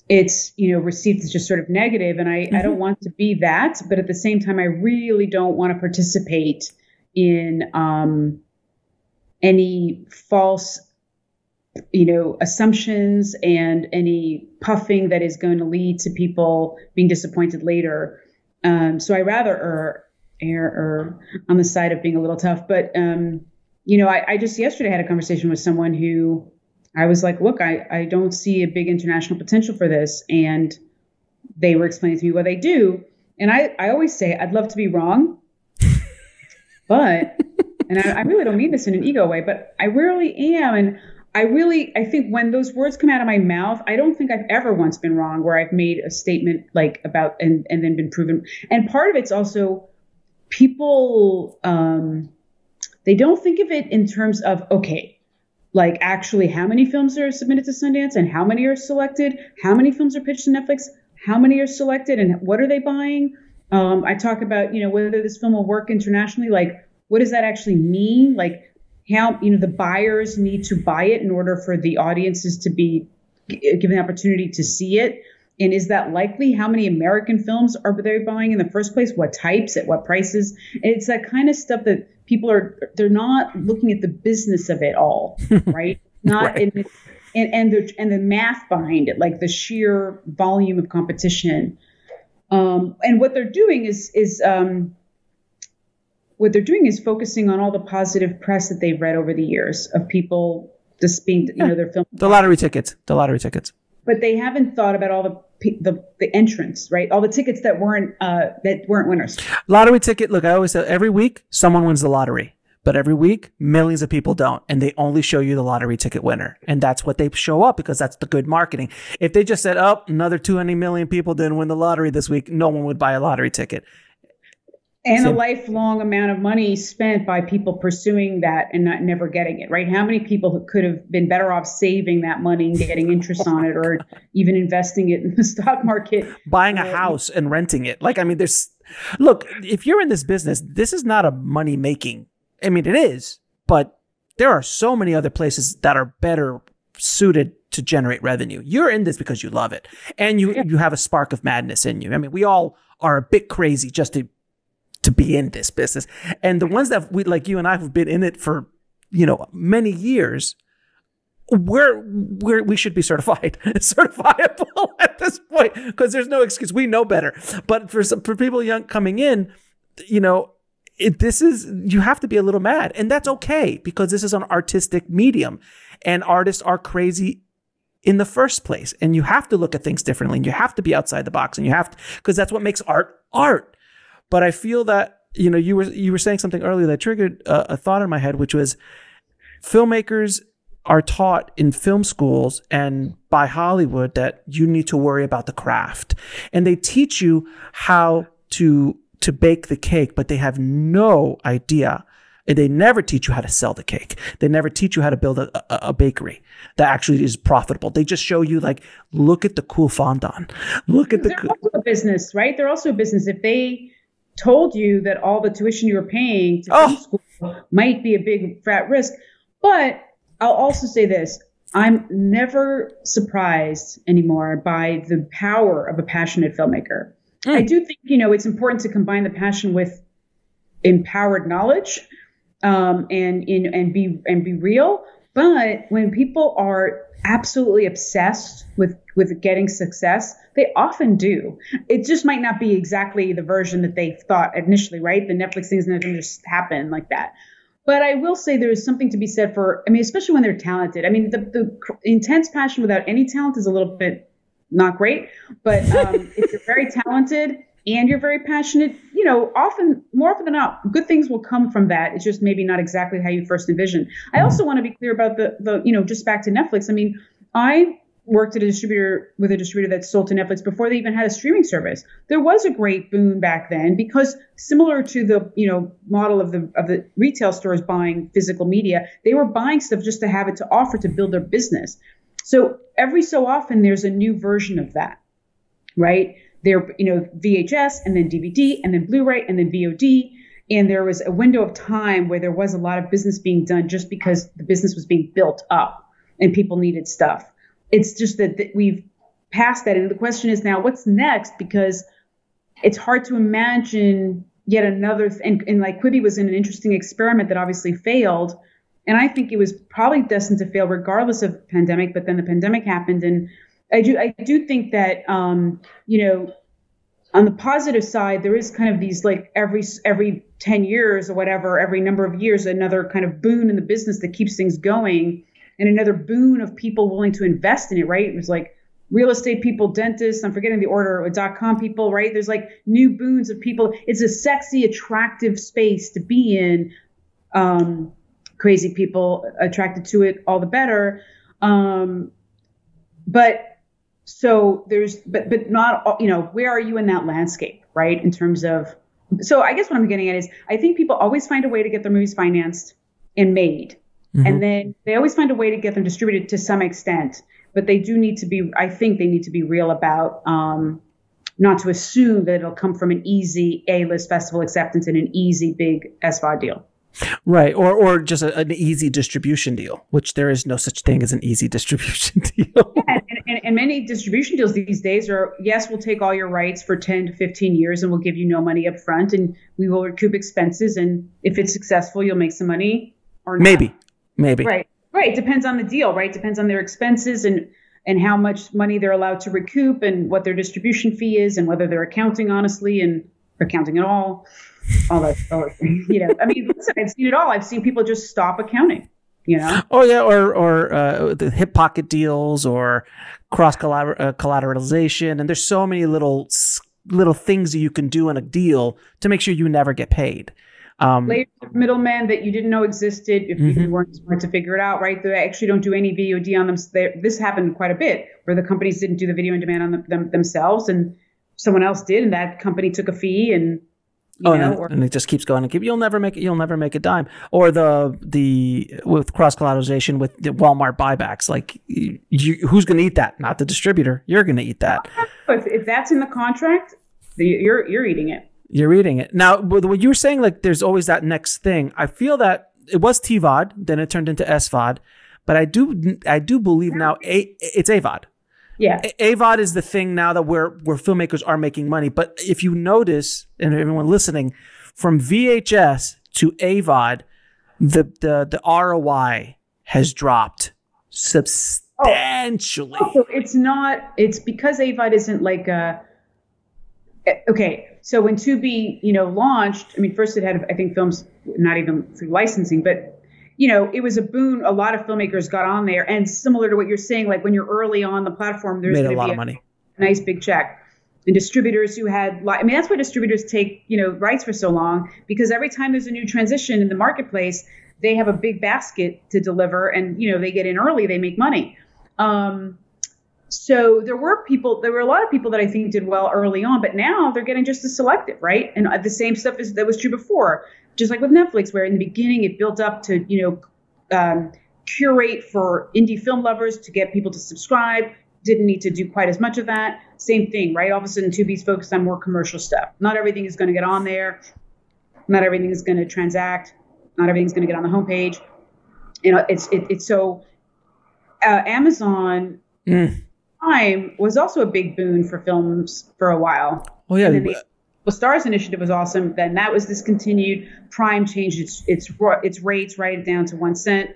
it's, you know, received as just sort of negative, and I don't want to be that, but at the same time, I really don't want to participate in any false, you know, assumptions and any puffing that is going to lead to people being disappointed later. So I rather err on the side of being a little tough, but you know, I just yesterday had a conversation with someone who I was like, look, I don't see a big international potential for this. And they were explaining to me what they do. And I always say, I'd love to be wrong, but, and I really don't mean this in an ego way, but I rarely am. And I think when those words come out of my mouth, I don't think I've ever once been wrong where I've made a statement like about, and then been proven. And part of it's also people, they don't think of it in terms of, okay, like actually how many films are submitted to Sundance and how many are selected, how many films are pitched to Netflix, how many are selected and what are they buying? I talk about, whether this film will work internationally, like what does that actually mean? Like how, the buyers need to buy it in order for the audiences to be given the opportunity to see it. And is that likely? How many American films are they buying in the first place? What types, at what prices? And it's that kind of stuff that people they're not looking at the business of it all, right? Not right. And the math behind it, like the sheer volume of competition. And what they're doing is focusing on all the positive press that they've read over the years of people just being, their film. The lottery tickets. But they haven't thought about all the entrants, right? All the tickets that weren't winners. Lottery ticket. Look, I always say every week someone wins the lottery, but every week millions of people don't, and they only show you the lottery ticket winner, and that's what they show up because that's the good marketing. If they just said, "Oh, another 200 million people didn't win the lottery this week," no one would buy a lottery ticket. And a lifelong amount of money spent by people pursuing that and never getting it, right? How many people could have been better off saving that money and getting interest on it, or even investing it in the stock market? Buying a house and renting it. Look, if you're in this business, this is not a money making. I mean, it is, but there are so many other places that are better suited to generate revenue. You're in this because you love it. And you have a spark of madness in you. I mean, we all are a bit crazy just to be in this business. And the ones that we, like you and I, have been in it for, many years, we should be certifiable at this point, because there's no excuse. We know better. But for people young coming in, you have to be a little mad, and that's okay, because this is an artistic medium and artists are crazy in the first place. And you have to look at things differently, and you have to be outside the box, and you have to, because that's what makes art. But I feel that, you were saying something earlier that triggered a thought in my head, which was filmmakers are taught in film schools and by Hollywood that you need to worry about the craft. And they teach you how to bake the cake, but they have no idea. And they never teach you how to sell the cake. They never teach you how to build a bakery that actually is profitable. They just show you, like, look at the cool fondant. They're also a business, right? They're also a business. If they told you that all the tuition you were paying to film school might be a big fat risk. But I'll also say this. I'm never surprised anymore by the power of a passionate filmmaker. I do think, it's important to combine the passion with empowered knowledge, and be real. But when people are absolutely obsessed with getting success, they often do. It just might not be exactly the version that they thought initially, right? The Netflix things doesn't just happen like that. But I will say there is something to be said for, especially when they're talented. The intense passion without any talent is a little bit not great. But if you're very talented and you're very passionate, more often than not, good things will come from that. It's just maybe not exactly how you first envisioned. I also want to be clear about the just back to Netflix. I worked at with a distributor that sold to Netflix before they even had a streaming service. There was a great boom back then because, similar to the model of the retail stores buying physical media, they were buying stuff just to have it to offer to build their business. So every so often there's a new version of that, right? There, VHS and then DVD and then Blu-ray and then VOD. And there was a window of time where there was a lot of business being done just because the business was being built up and people needed stuff. It's just that we've passed that. And the question is now, what's next? Because it's hard to imagine yet another. And like Quibi was in an interesting experiment that obviously failed. And I think it was probably destined to fail regardless of the pandemic. But then the pandemic happened. And I do think that, on the positive side, there is kind of these, like, every 10 years or whatever, every number of years, another kind of boon in the business that keeps things going. and another boon of people willing to invest in it, right? It was like real estate people, dentists, I'm forgetting the order, .com people, right? There's like new boons of people. It's a sexy, attractive space to be in. Crazy people attracted to it, all the better. But not, where are you in that landscape, right? In terms of, so I guess what I'm getting at is I think people always find a way to get their movies financed and made. Mm-hmm. And then they always find a way to get them distributed to some extent. But they do need to be, I think they need to be real about not to assume that it'll come from an easy A-list festival acceptance and an easy big SVOD deal. Right. Or just an easy distribution deal, which there is no such thing as an easy distribution deal. Yeah, and many distribution deals these days are, yes, we'll take all your rights for 10 to 15 years and we'll give you no money up front and we will recoup expenses. And if it's successful, you'll make some money or not. Maybe. Right. Depends on the deal, right? Depends on their expenses and how much money they're allowed to recoup and what their distribution fee is and whether they're accounting honestly and accounting at all. All that, I mean, listen, I've seen it all. I've seen people just stop accounting, Oh yeah, or the hip pocket deals or cross collateralization, and there's so many little things that you can do in a deal to make sure you never get paid. Middlemen that you didn't know existed if you weren't smart to figure it out, right? They actually don't do any VOD on them. This happened quite a bit where the companies didn't do the video on demand on them themselves, and someone else did, and that company took a fee and. And it just keeps going and you'll never make a dime. Or the with cross collateralization with the Walmart buybacks, like who's going to eat that? Not the distributor. You're going to eat that. If that's in the contract, you're eating it. You're eating it. Now, what you were saying, like there's always that next thing. I feel that it was TVOD, then it turned into SVOD, but I do believe now it's AVOD. Yeah. AVOD is the thing now that where filmmakers are making money. But if you notice, and everyone listening, from VHS to AVOD, the ROI has dropped substantially. So it's because AVOD isn't like okay. So when Tubi, launched, I mean, first it had, I think, films not even through licensing, but it was a boon. A lot of filmmakers got on there, and similar to what you're saying, like when you're early on the platform, there's made a lot of money, nice big check. And distributors who had, that's why distributors take, rights for so long, because every time there's a new transition in the marketplace, they have a big basket to deliver, and they get in early, they make money. So there were a lot of people that I think did well early on, but now they're getting just as selective, right? And the same stuff that was true before. Just like with Netflix, where in the beginning it built up to, curate for indie film lovers to get people to subscribe. Didn't need to do quite as much of that. Same thing, right? All of a sudden, Tubi's focused on more commercial stuff. Not everything is going to get on there. Not everything is going to transact. Not everything's going to get on the homepage. It's so Amazon Prime was also a big boon for films for a while. Oh yeah. The Stars Initiative was awesome. Then that was discontinued. Prime changed its rates right down to 1 cent.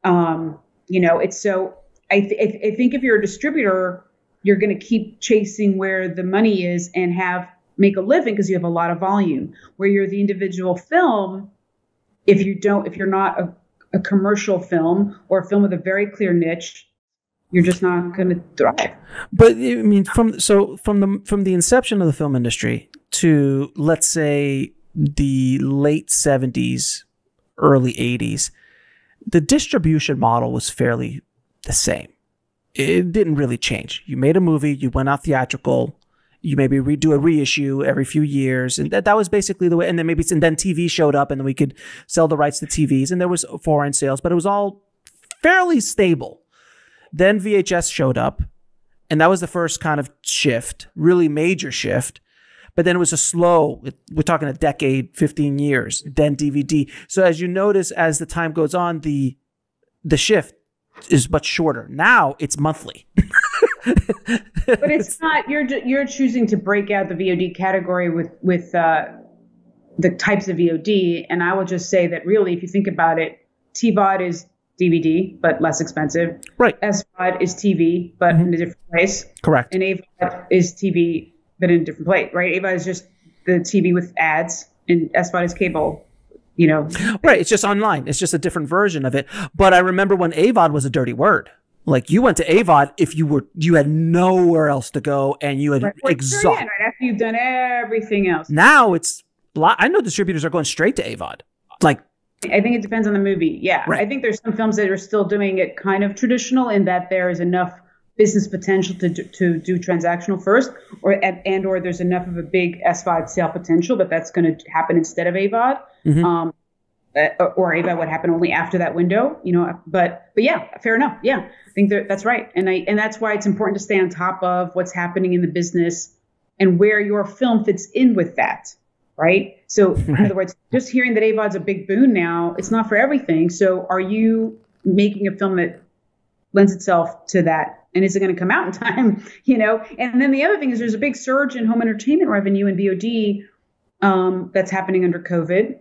It's so. I think if you're a distributor, you're going to keep chasing where the money is and make a living because you have a lot of volume. Where you're the individual film, if you're not a commercial film or a film with a very clear niche, you're just not going to thrive. But I mean, from the inception of the film industry to, let's say, the late 70s, early 80s, the distribution model was fairly the same. It didn't really change. You made a movie, you went out theatrical, you maybe redo a reissue every few years, and that was basically the way. And then then TV showed up, and then we could sell the rights to TVs, and there was foreign sales, but it was all fairly stable. Then VHS showed up, and that was the first kind of shift, really major shift. But then it was we're talking a decade, 15 years, then DVD. So as you notice, as the time goes on, the shift is much shorter. Now it's monthly. But it's not, you're choosing to break out the VOD category with the types of VOD. And I will just say that really, if you think about it, TVOD is DVD, but less expensive. Right. SVOD is TV, but in a different place. Correct. And AVOD is TV, but in a different place, right? AVOD is just the TV with ads, and SVOD is cable Right. It's just online. It's just a different version of it. But I remember when AVOD was a dirty word. Like you went to AVOD if you had nowhere else to go and you had exhausted. Right after you've done everything else. Now I know distributors are going straight to AVOD. Like, I think it depends on the movie. Yeah. Right. I think there's some films that are still doing it kind of traditional in that there is enough business potential to do transactional first, or there's enough of a big SVOD sale potential that's going to happen instead of AVOD. Mm-hmm. Or AVOD would happen only after that window, but yeah, fair enough. Yeah, I think that's right. And that's why it's important to stay on top of what's happening in the business and where your film fits in with that. Right. So in other words, just hearing that AVOD's a big boon now, it's not for everything. So are you making a film that lends itself to that? And is it going to come out in time? And then the other thing is there's a big surge in home entertainment revenue in VOD that's happening under COVID.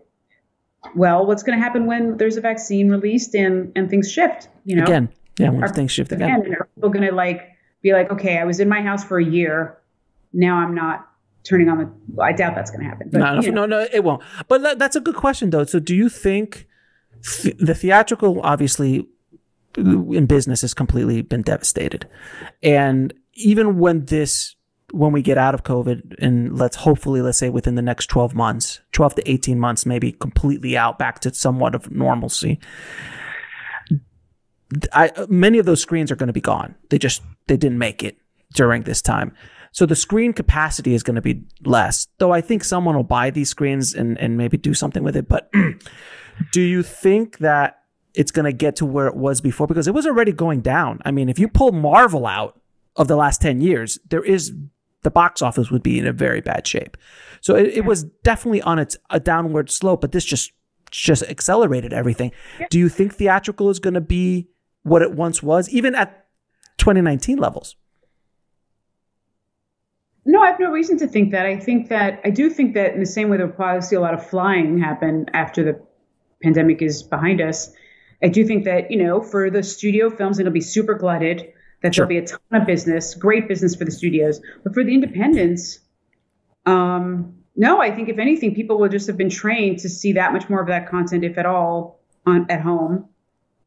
Well, what's going to happen when there's a vaccine released and things shift? Again, yeah, when things shift again. Are people going to be like, okay, I was in my house for a year, now I'm not turning on the. Well, I doubt that's going to happen. But, no, it won't. But that's a good question, though. So, do you think the theatrical, obviously, in business, has completely been devastated, and even when we get out of COVID and let's say within the next 12 to 18 months, maybe completely out back to somewhat of normalcy, many of those screens are going to be gone. They didn't make it during this time. So the screen capacity is going to be less, though I think someone will buy these screens and maybe do something with it. But do you think that it's going to get to where it was before? Because it was already going down. I mean, if you pull Marvel out of the last 10 years, the box office would be in a very bad shape. So it was definitely on a downward slope, but this just accelerated everything. Yeah. Do you think theatrical is going to be what it once was, even at 2019 levels? No, I have no reason to think that. I do think that in the same way that we'll probably see a lot of flying happen after the pandemic is behind us, I do think that, for the studio films, it'll be super glutted. That There'll be a ton of business, great business for the studios. But for the independents, no, I think if anything, people will just have been trained to see that much more of that content, if at all, at home.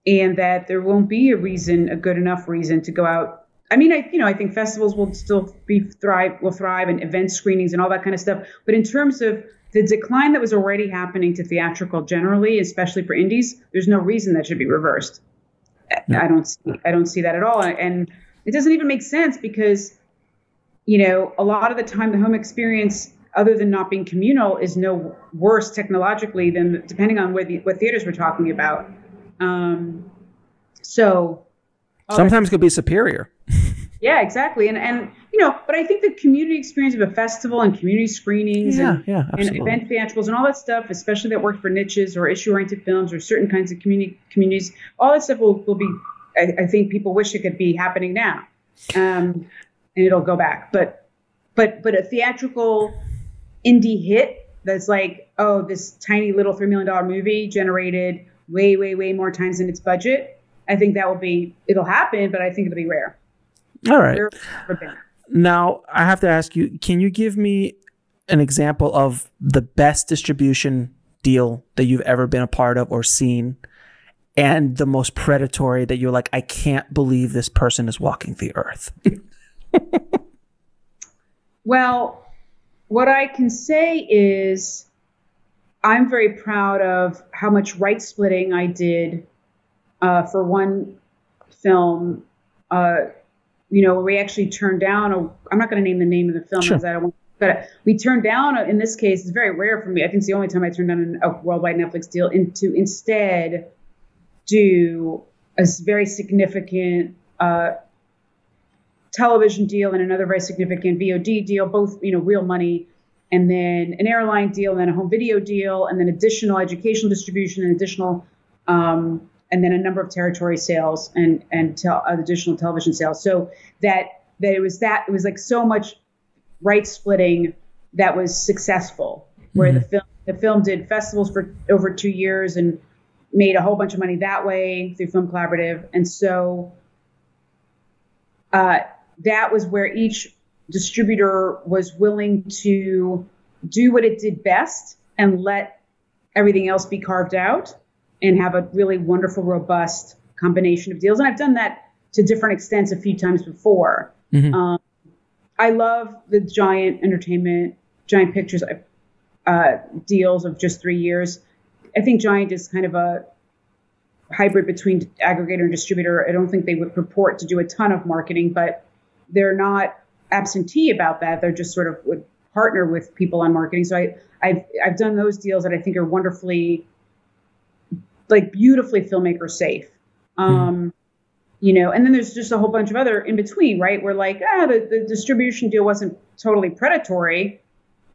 And that there won't be a good enough reason to go out. I mean, I think festivals will still thrive and event screenings and all that kind of stuff. But in terms of the decline that was already happening to theatrical generally, especially for indies, there's no reason that should be reversed. No. I don't see that at all. And it doesn't even make sense because, a lot of the time the home experience, other than not being communal, is no worse technologically than depending on what theaters we're talking about. Sometimes it could be superior. Yeah, exactly. And but I think the community experience of a festival and community screenings and event theatricals and all that stuff, especially that work for niches or issue-oriented films or certain kinds of communities, all that stuff will be, I think people wish it could be happening now. And it'll go back. But a theatrical indie hit that's like, oh, this tiny little $3 million movie generated way, way, way more times than its budget. I think it'll happen, but I think it'll be rare. All right. Now, I have to ask you, can you give me an example of the best distribution deal that you've ever been a part of or seen, and the most predatory that you're like, I can't believe this person is walking the earth? Well, what I can say is I'm very proud of how much right splitting I did for one film, where we actually turned down I'm not going to name the name of the film because I don't want, but we turned down, in this case, it's very rare for me. I think it's the only time I turned down a worldwide Netflix deal to instead do a very significant television deal and another very significant VOD deal, both, real money, and then an airline deal, and then a home video deal, and then additional educational distribution and additional, and then a number of territory sales and additional television sales. So it was like so much right splitting that was successful, where the film did festivals for over 2 years and made a whole bunch of money that way through Film Collaborative. And so that was where each distributor was willing to do what it did best and let everything else be carved out and have a really wonderful, robust combination of deals. And I've done that to different extents a few times before. Mm-hmm. I love the giant entertainment, giant pictures deals of just 3 years. I think giant is kind of a hybrid between aggregator and distributor. I don't think they would purport to do a ton of marketing, but they're not absentee about that. They're just sort of would partner with people on marketing. So I've done those deals that I think are wonderfully, like beautifully filmmaker safe. You know, and then there's just a whole bunch of other in between, right? Where like, the distribution deal wasn't totally predatory,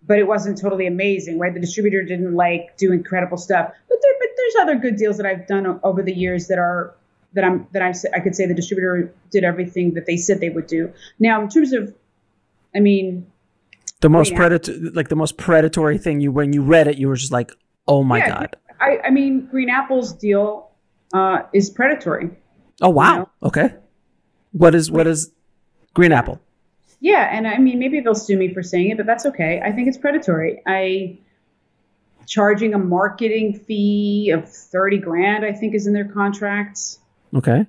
but it wasn't totally amazing, right? The distributor didn't like do incredible stuff, but there's other good deals that I've done over the years that I could say the distributor did everything that they said they would do. Now, in terms of, I mean, the most predatory thing when you read it, you were just like, oh my God. I mean, Green Apple's deal is predatory. Oh, wow. You know? Okay. What is Green Apple? Yeah. And I mean, maybe they'll sue me for saying it, but that's okay. I think it's predatory. Charging a marketing fee of $30,000, I think is in their contracts. Okay.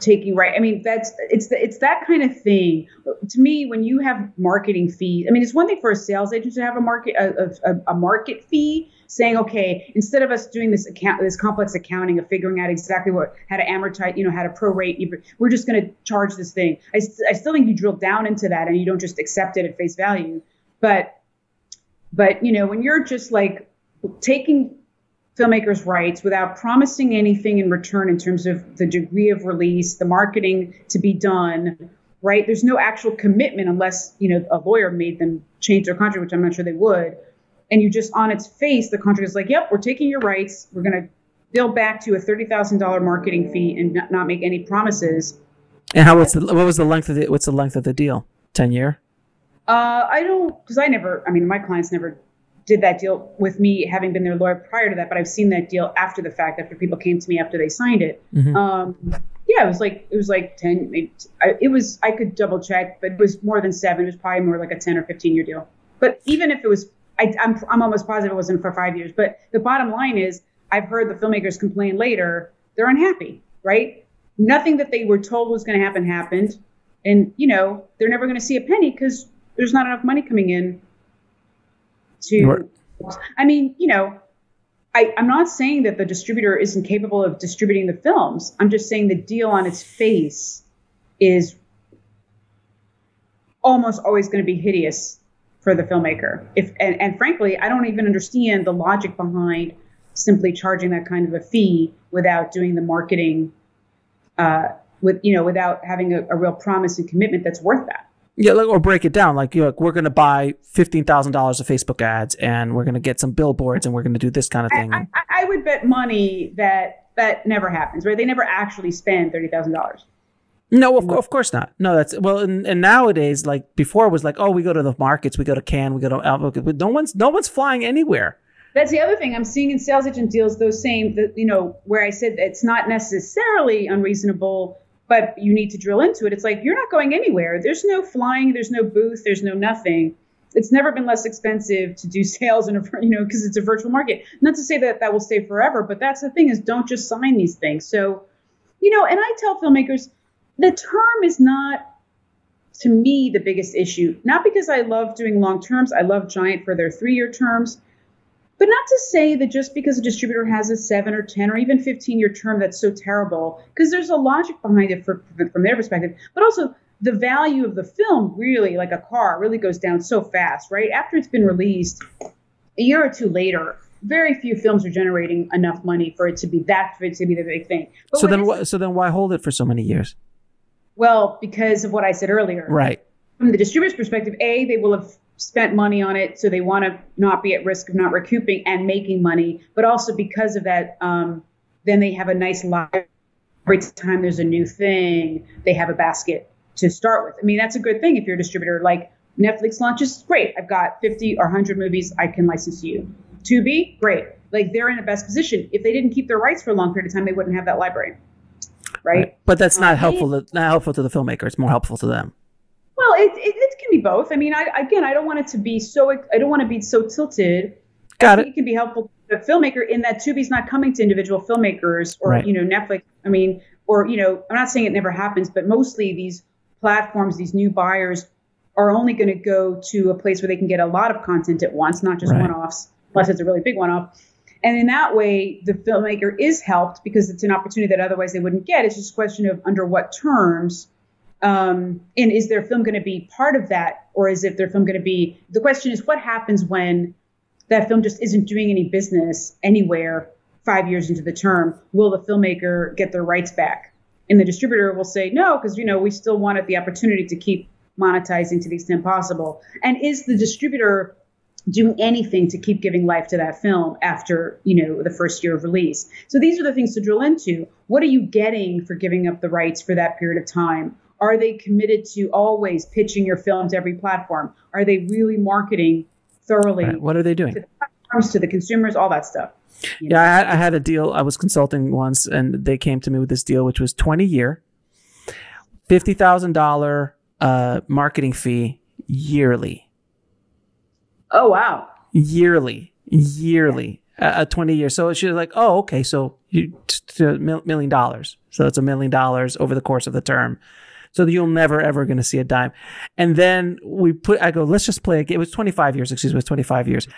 Taking right. I mean, it's that kind of thing. To me, when you have marketing fees, I mean, it's one thing for a sales agent to have a market fee, saying, okay, instead of us doing this complex accounting of figuring out exactly how to amortize, how to prorate, we're just going to charge this thing. I still think you drill down into that and you don't just accept it at face value. But when you're just like taking filmmakers' rights without promising anything in return in terms of the degree of release, the marketing to be done, right? There's no actual commitment unless, a lawyer made them change their contract, which I'm not sure they would. And you just, on its face, the contract is like, yep, we're taking your rights. We're going to bill back to a $30,000 marketing fee and not make any promises. And what's the length of the deal? 10 year? My clients never did that deal with me, having been their lawyer prior to that, but I've seen that deal after the fact, after people came to me after they signed it. Mm-hmm. It was like 10, maybe, I could double check, but it was more than 7. It was probably more like a 10 or 15 year deal. But even if it was, I'm almost positive it wasn't for 5 years. But the bottom line is, I've heard the filmmakers complain later, they're unhappy, right? Nothing that they were told was going to happen happened. And, they're never going to see a penny because there's not enough money coming in to, I mean, I'm not saying that the distributor isn't capable of distributing the films. I'm just saying the deal on its face is almost always going to be hideous for the filmmaker. And frankly, I don't even understand the logic behind simply charging that kind of a fee without doing the marketing, without having a real promise and commitment that's worth that. Yeah, or break it down. Like, we're going to buy $15,000 of Facebook ads, and we're going to get some billboards, and we're going to do this kind of thing. I would bet money that never happens, right? They never actually spend $30,000. No, of course not. No, and nowadays, like before, it was like, oh, we go to the markets, we go to Cannes, we go to Albuquerque, but no one's flying anywhere. That's the other thing I'm seeing in sales agent deals. Those same, where I said it's not necessarily unreasonable, but you need to drill into it. It's like, you're not going anywhere. There's no flying. There's no booth. There's no nothing. It's never been less expensive to do sales because it's a virtual market. Not to say that will stay forever, but that's the thing is, don't just sign these things. So, and I tell filmmakers, the term is not, to me, the biggest issue. Not because I love doing long terms. I love Giant for their 3-year terms. But not to say that just because a distributor has a 7 or 10 or even 15-year term, that's so terrible, because there's a logic behind it from their perspective. But also the value of the film, really, like a car, really goes down so fast, right? After it's been released, a year or two later, very few films are generating enough money for it to be the big thing. But so then why hold it for so many years? Well, because of what I said earlier. Right. From the distributor's perspective, they will have spent money on it, so they want to not be at risk of not recouping and making money. But also because of that, then they have a nice library. Every time there's a new thing, they have a basket to start with. I mean, that's a good thing if you're a distributor. Like Netflix launches, great. I've got 50 or 100 movies I can license to you. Tubi, great. Like, they're in the best position. If they didn't keep their rights for a long period of time, they wouldn't have that library. Right? But that's not helpful. Not helpful to the filmmaker. It's more helpful to them. Well, it can can be both. I mean, I don't want it to be so, I don't want to be so tilted. Got I think it can be helpful to the filmmaker in that Tubi's not coming to individual filmmakers or, Right. Netflix. I mean, or, I'm not saying it never happens, but mostly these platforms, these new buyers are only going to go to a place where they can get a lot of content at once, not just Right. one-offs, unless it's a really big one-off. And in that way, the filmmaker is helped because it's an opportunity that otherwise they wouldn't get. It's just a question of under what terms. And is their film going to be part of that? Or is it their film going to be, the question is what happens when that film just isn't doing any business anywhere 5 years into the term? Will the filmmaker get their rights back? And the distributor will say no, because, we still wanted the opportunity to keep monetizing to the extent possible. And is the distributor doing anything to keep giving life to that film after, the first year of release? So these are the things to drill into. What are you getting for giving up the rights for that period of time? Are they committed to always pitching your film to every platform? Are they really marketing thoroughly? Right. What are they doing? To the platforms, to the consumers, all that stuff. Yeah, I had a deal. I was consulting once, and they came to me with this deal, which was 20-year, $50,000 marketing fee yearly. Oh, wow. Yearly, 20 years. So she's like, oh, okay. So $1 million. So it's $1 million over the course of the term. So you'll never, ever going to see a dime. And then I go, let's just play a game. It was 25 years, excuse me, it was 25 years,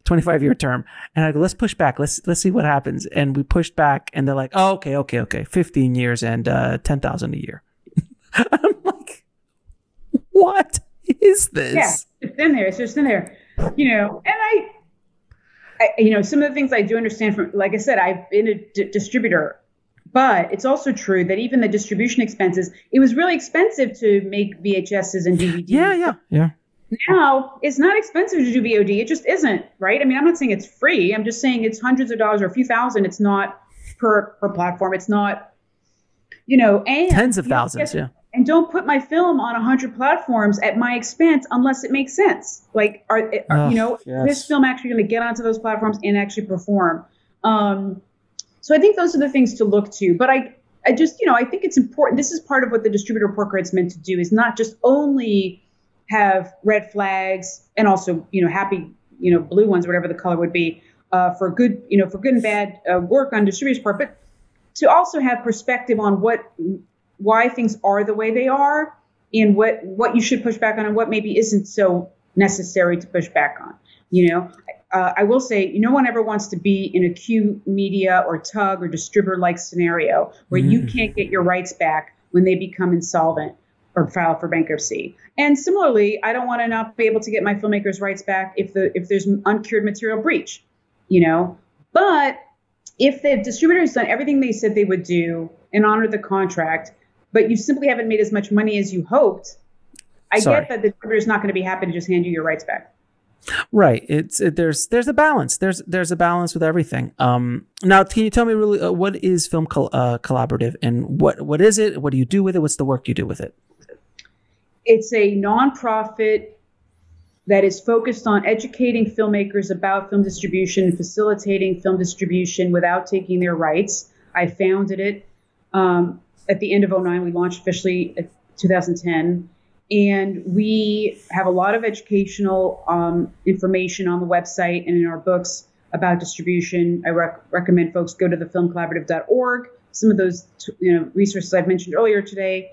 25-year term. And I go, let's push back. Let's see what happens. And we pushed back and they're like, oh, okay. 15 years and $10,000 a year. I'm like, what is this? Yeah, it's just in there, and I some of the things I do understand from, like I said, I've been a distributor, but it's also true that even the distribution expenses, it was really expensive to make VHSs and DVDs. Yeah. Now it's not expensive to do VOD. It just isn't, right? I mean, I'm not saying it's free. I'm just saying it's hundreds of dollars or a few thousand. It's not per platform. It's not, and tens of thousands. Yeah. And don't put my film on 100 platforms at my expense unless it makes sense. Like, is this film actually going to get onto those platforms and actually perform? So I think those are the things to look to. But I just, I think it's important. This is part of what the distributor report card's meant to do, is not just only have red flags and also, happy, blue ones, whatever the color would be, for good and bad work on distributors' part, but to also have perspective on why things are the way they are and what you should push back on and what maybe isn't so necessary to push back on. I will say, no one ever wants to be in a Q media or tug or distributor-like scenario where you can't get your rights back when they become insolvent or file for bankruptcy. And similarly, I don't want to not be able to get my filmmakers' rights back if there's an uncured material breach, But if the distributor has done everything they said they would do and honor the contract, but you simply haven't made as much money as you hoped, I get that the distributor is not going to be happy to just hand you your rights back. Right. There's a balance. There's a balance with everything. Now, can you tell me really what is Film Collaborative and what is it? What do you do with it? What's the work you do with it? It's a nonprofit that is focused on educating filmmakers about film distribution, facilitating film distribution without taking their rights. I founded it at the end of 2009. We launched officially in 2010. And we have a lot of educational information on the website and in our books about distribution. I recommend folks go to thefilmcollaborative.org. Some of those resources I've mentioned earlier today.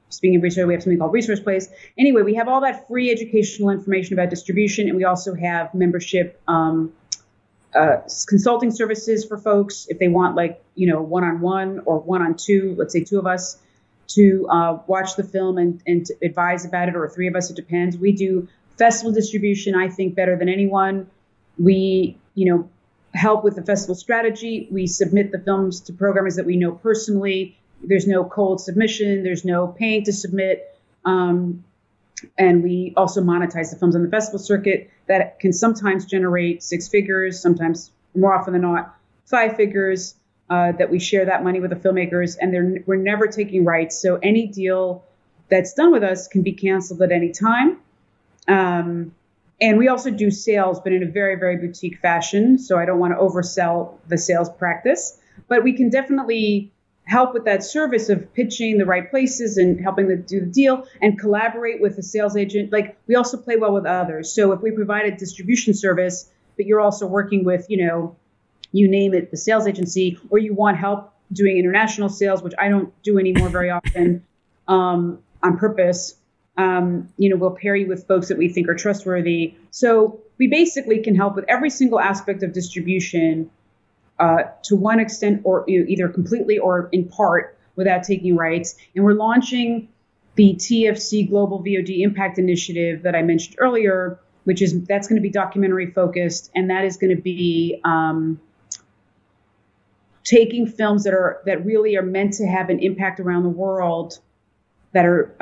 Speaking of research, we have something called Resource Place. Anyway, we have all that free educational information about distribution, and we also have membership consulting services for folks if they want, one-on-one or one-on-two, let's say two of us, to watch the film and to advise about it, or three of us, it depends. We do festival distribution, I think, better than anyone. We, help with the festival strategy. We submit the films to programmers that we know personally. There's no cold submission. There's no paying to submit. And we also monetize the films on the festival circuit that can sometimes generate six figures, sometimes more often than not, 5 figures. That we share that money with the filmmakers, and we're never taking rights. So any deal that's done with us can be canceled at any time. And we also do sales, but in a very, very boutique fashion. So I don't want to oversell the sales practice, but we can definitely help with that service of pitching the right places and helping them do the deal and collaborate with the sales agent. Like, we also play well with others. So if we provide a distribution service, but you're also working with, you name it, the sales agency, or you want help doing international sales, which I don't do anymore very often, on purpose, we'll pair you with folks that we think are trustworthy. So we basically can help with every single aspect of distribution, to one extent, or either completely or in part without taking rights. And we're launching the TFC Global VOD Impact Initiative that I mentioned earlier, that's going to be documentary focused, and that is going to be taking films that really are meant to have an impact around the world, that are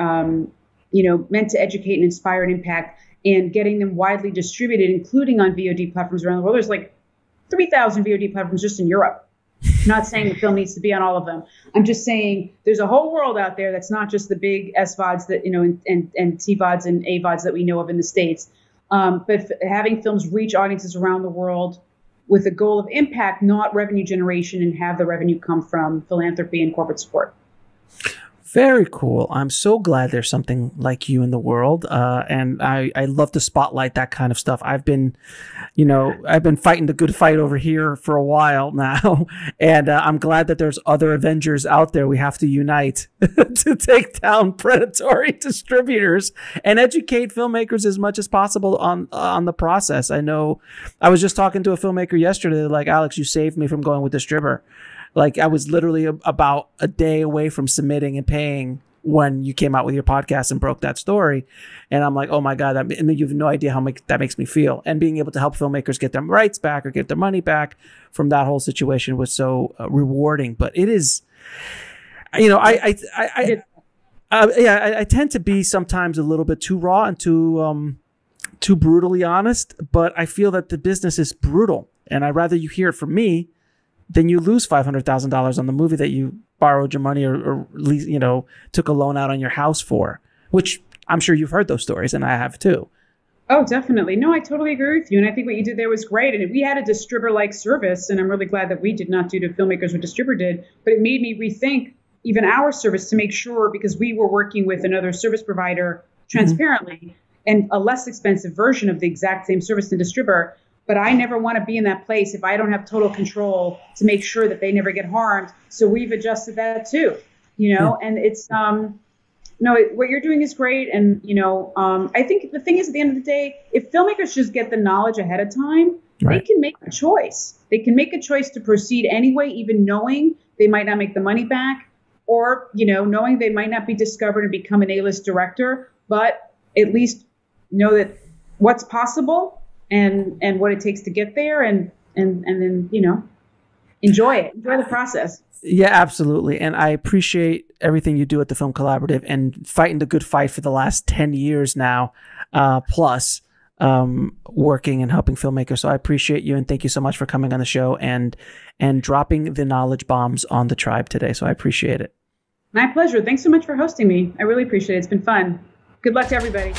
meant to educate and inspire and impact, and getting them widely distributed, including on VOD platforms around the world. There's like 3,000 VOD platforms just in Europe. I'm not saying the film needs to be on all of them. I'm just saying there's a whole world out there that's not just the big SVODs that, and TVODs and AVODs that we know of in the States. But having films reach audiences around the world with a goal of impact, not revenue generation, and have the revenue come from philanthropy and corporate support. Very cool. I'm so glad there's something like you in the world. And I love to spotlight that kind of stuff. I've been fighting the good fight over here for a while now. And I'm glad that there's other Avengers out there. We have to unite to take down predatory distributors and educate filmmakers as much as possible on the process. I know I was just talking to a filmmaker yesterday, like, Alex, you saved me from going with Distributor. Like, I was literally about a day away from submitting and paying when you came out with your podcast and broke that story. And I'm like, oh my God, you have no idea how that makes me feel. And being able to help filmmakers get their rights back or get their money back from that whole situation was so rewarding. But it is, I tend to be sometimes a little bit too raw and too brutally honest, but I feel that the business is brutal. And I'd rather you hear it from me then you lose $500,000 on the movie that you borrowed your money or took a loan out on your house for, which I'm sure you've heard those stories, and I have too. Oh, definitely. No, I totally agree with you. And I think what you did there was great. And we had a distributor-like service, and I'm really glad that we did not do to Filmmakers what Distributor did, but it made me rethink even our service to make sure, because we were working with another service provider transparently and a less expensive version of the exact same service than Distributor. But I never want to be in that place if I don't have total control to make sure that they never get harmed. So we've adjusted that too, and it's, what you're doing is great. And, I think the thing is, at the end of the day, if filmmakers just get the knowledge ahead of time, They can make a choice. They can make a choice to proceed anyway, even knowing they might not make the money back, or, knowing they might not be discovered and become an A-list director, but at least know that what's possible and what it takes to get there, and then, enjoy it. Enjoy the process. Yeah, absolutely. And I appreciate everything you do at the Film Collaborative and fighting the good fight for the last 10 years now, plus working and helping filmmakers. So I appreciate you, and thank you so much for coming on the show and dropping the knowledge bombs on the tribe today. So I appreciate it. My pleasure. Thanks so much for hosting me. I really appreciate it. It's been fun. Good luck to everybody.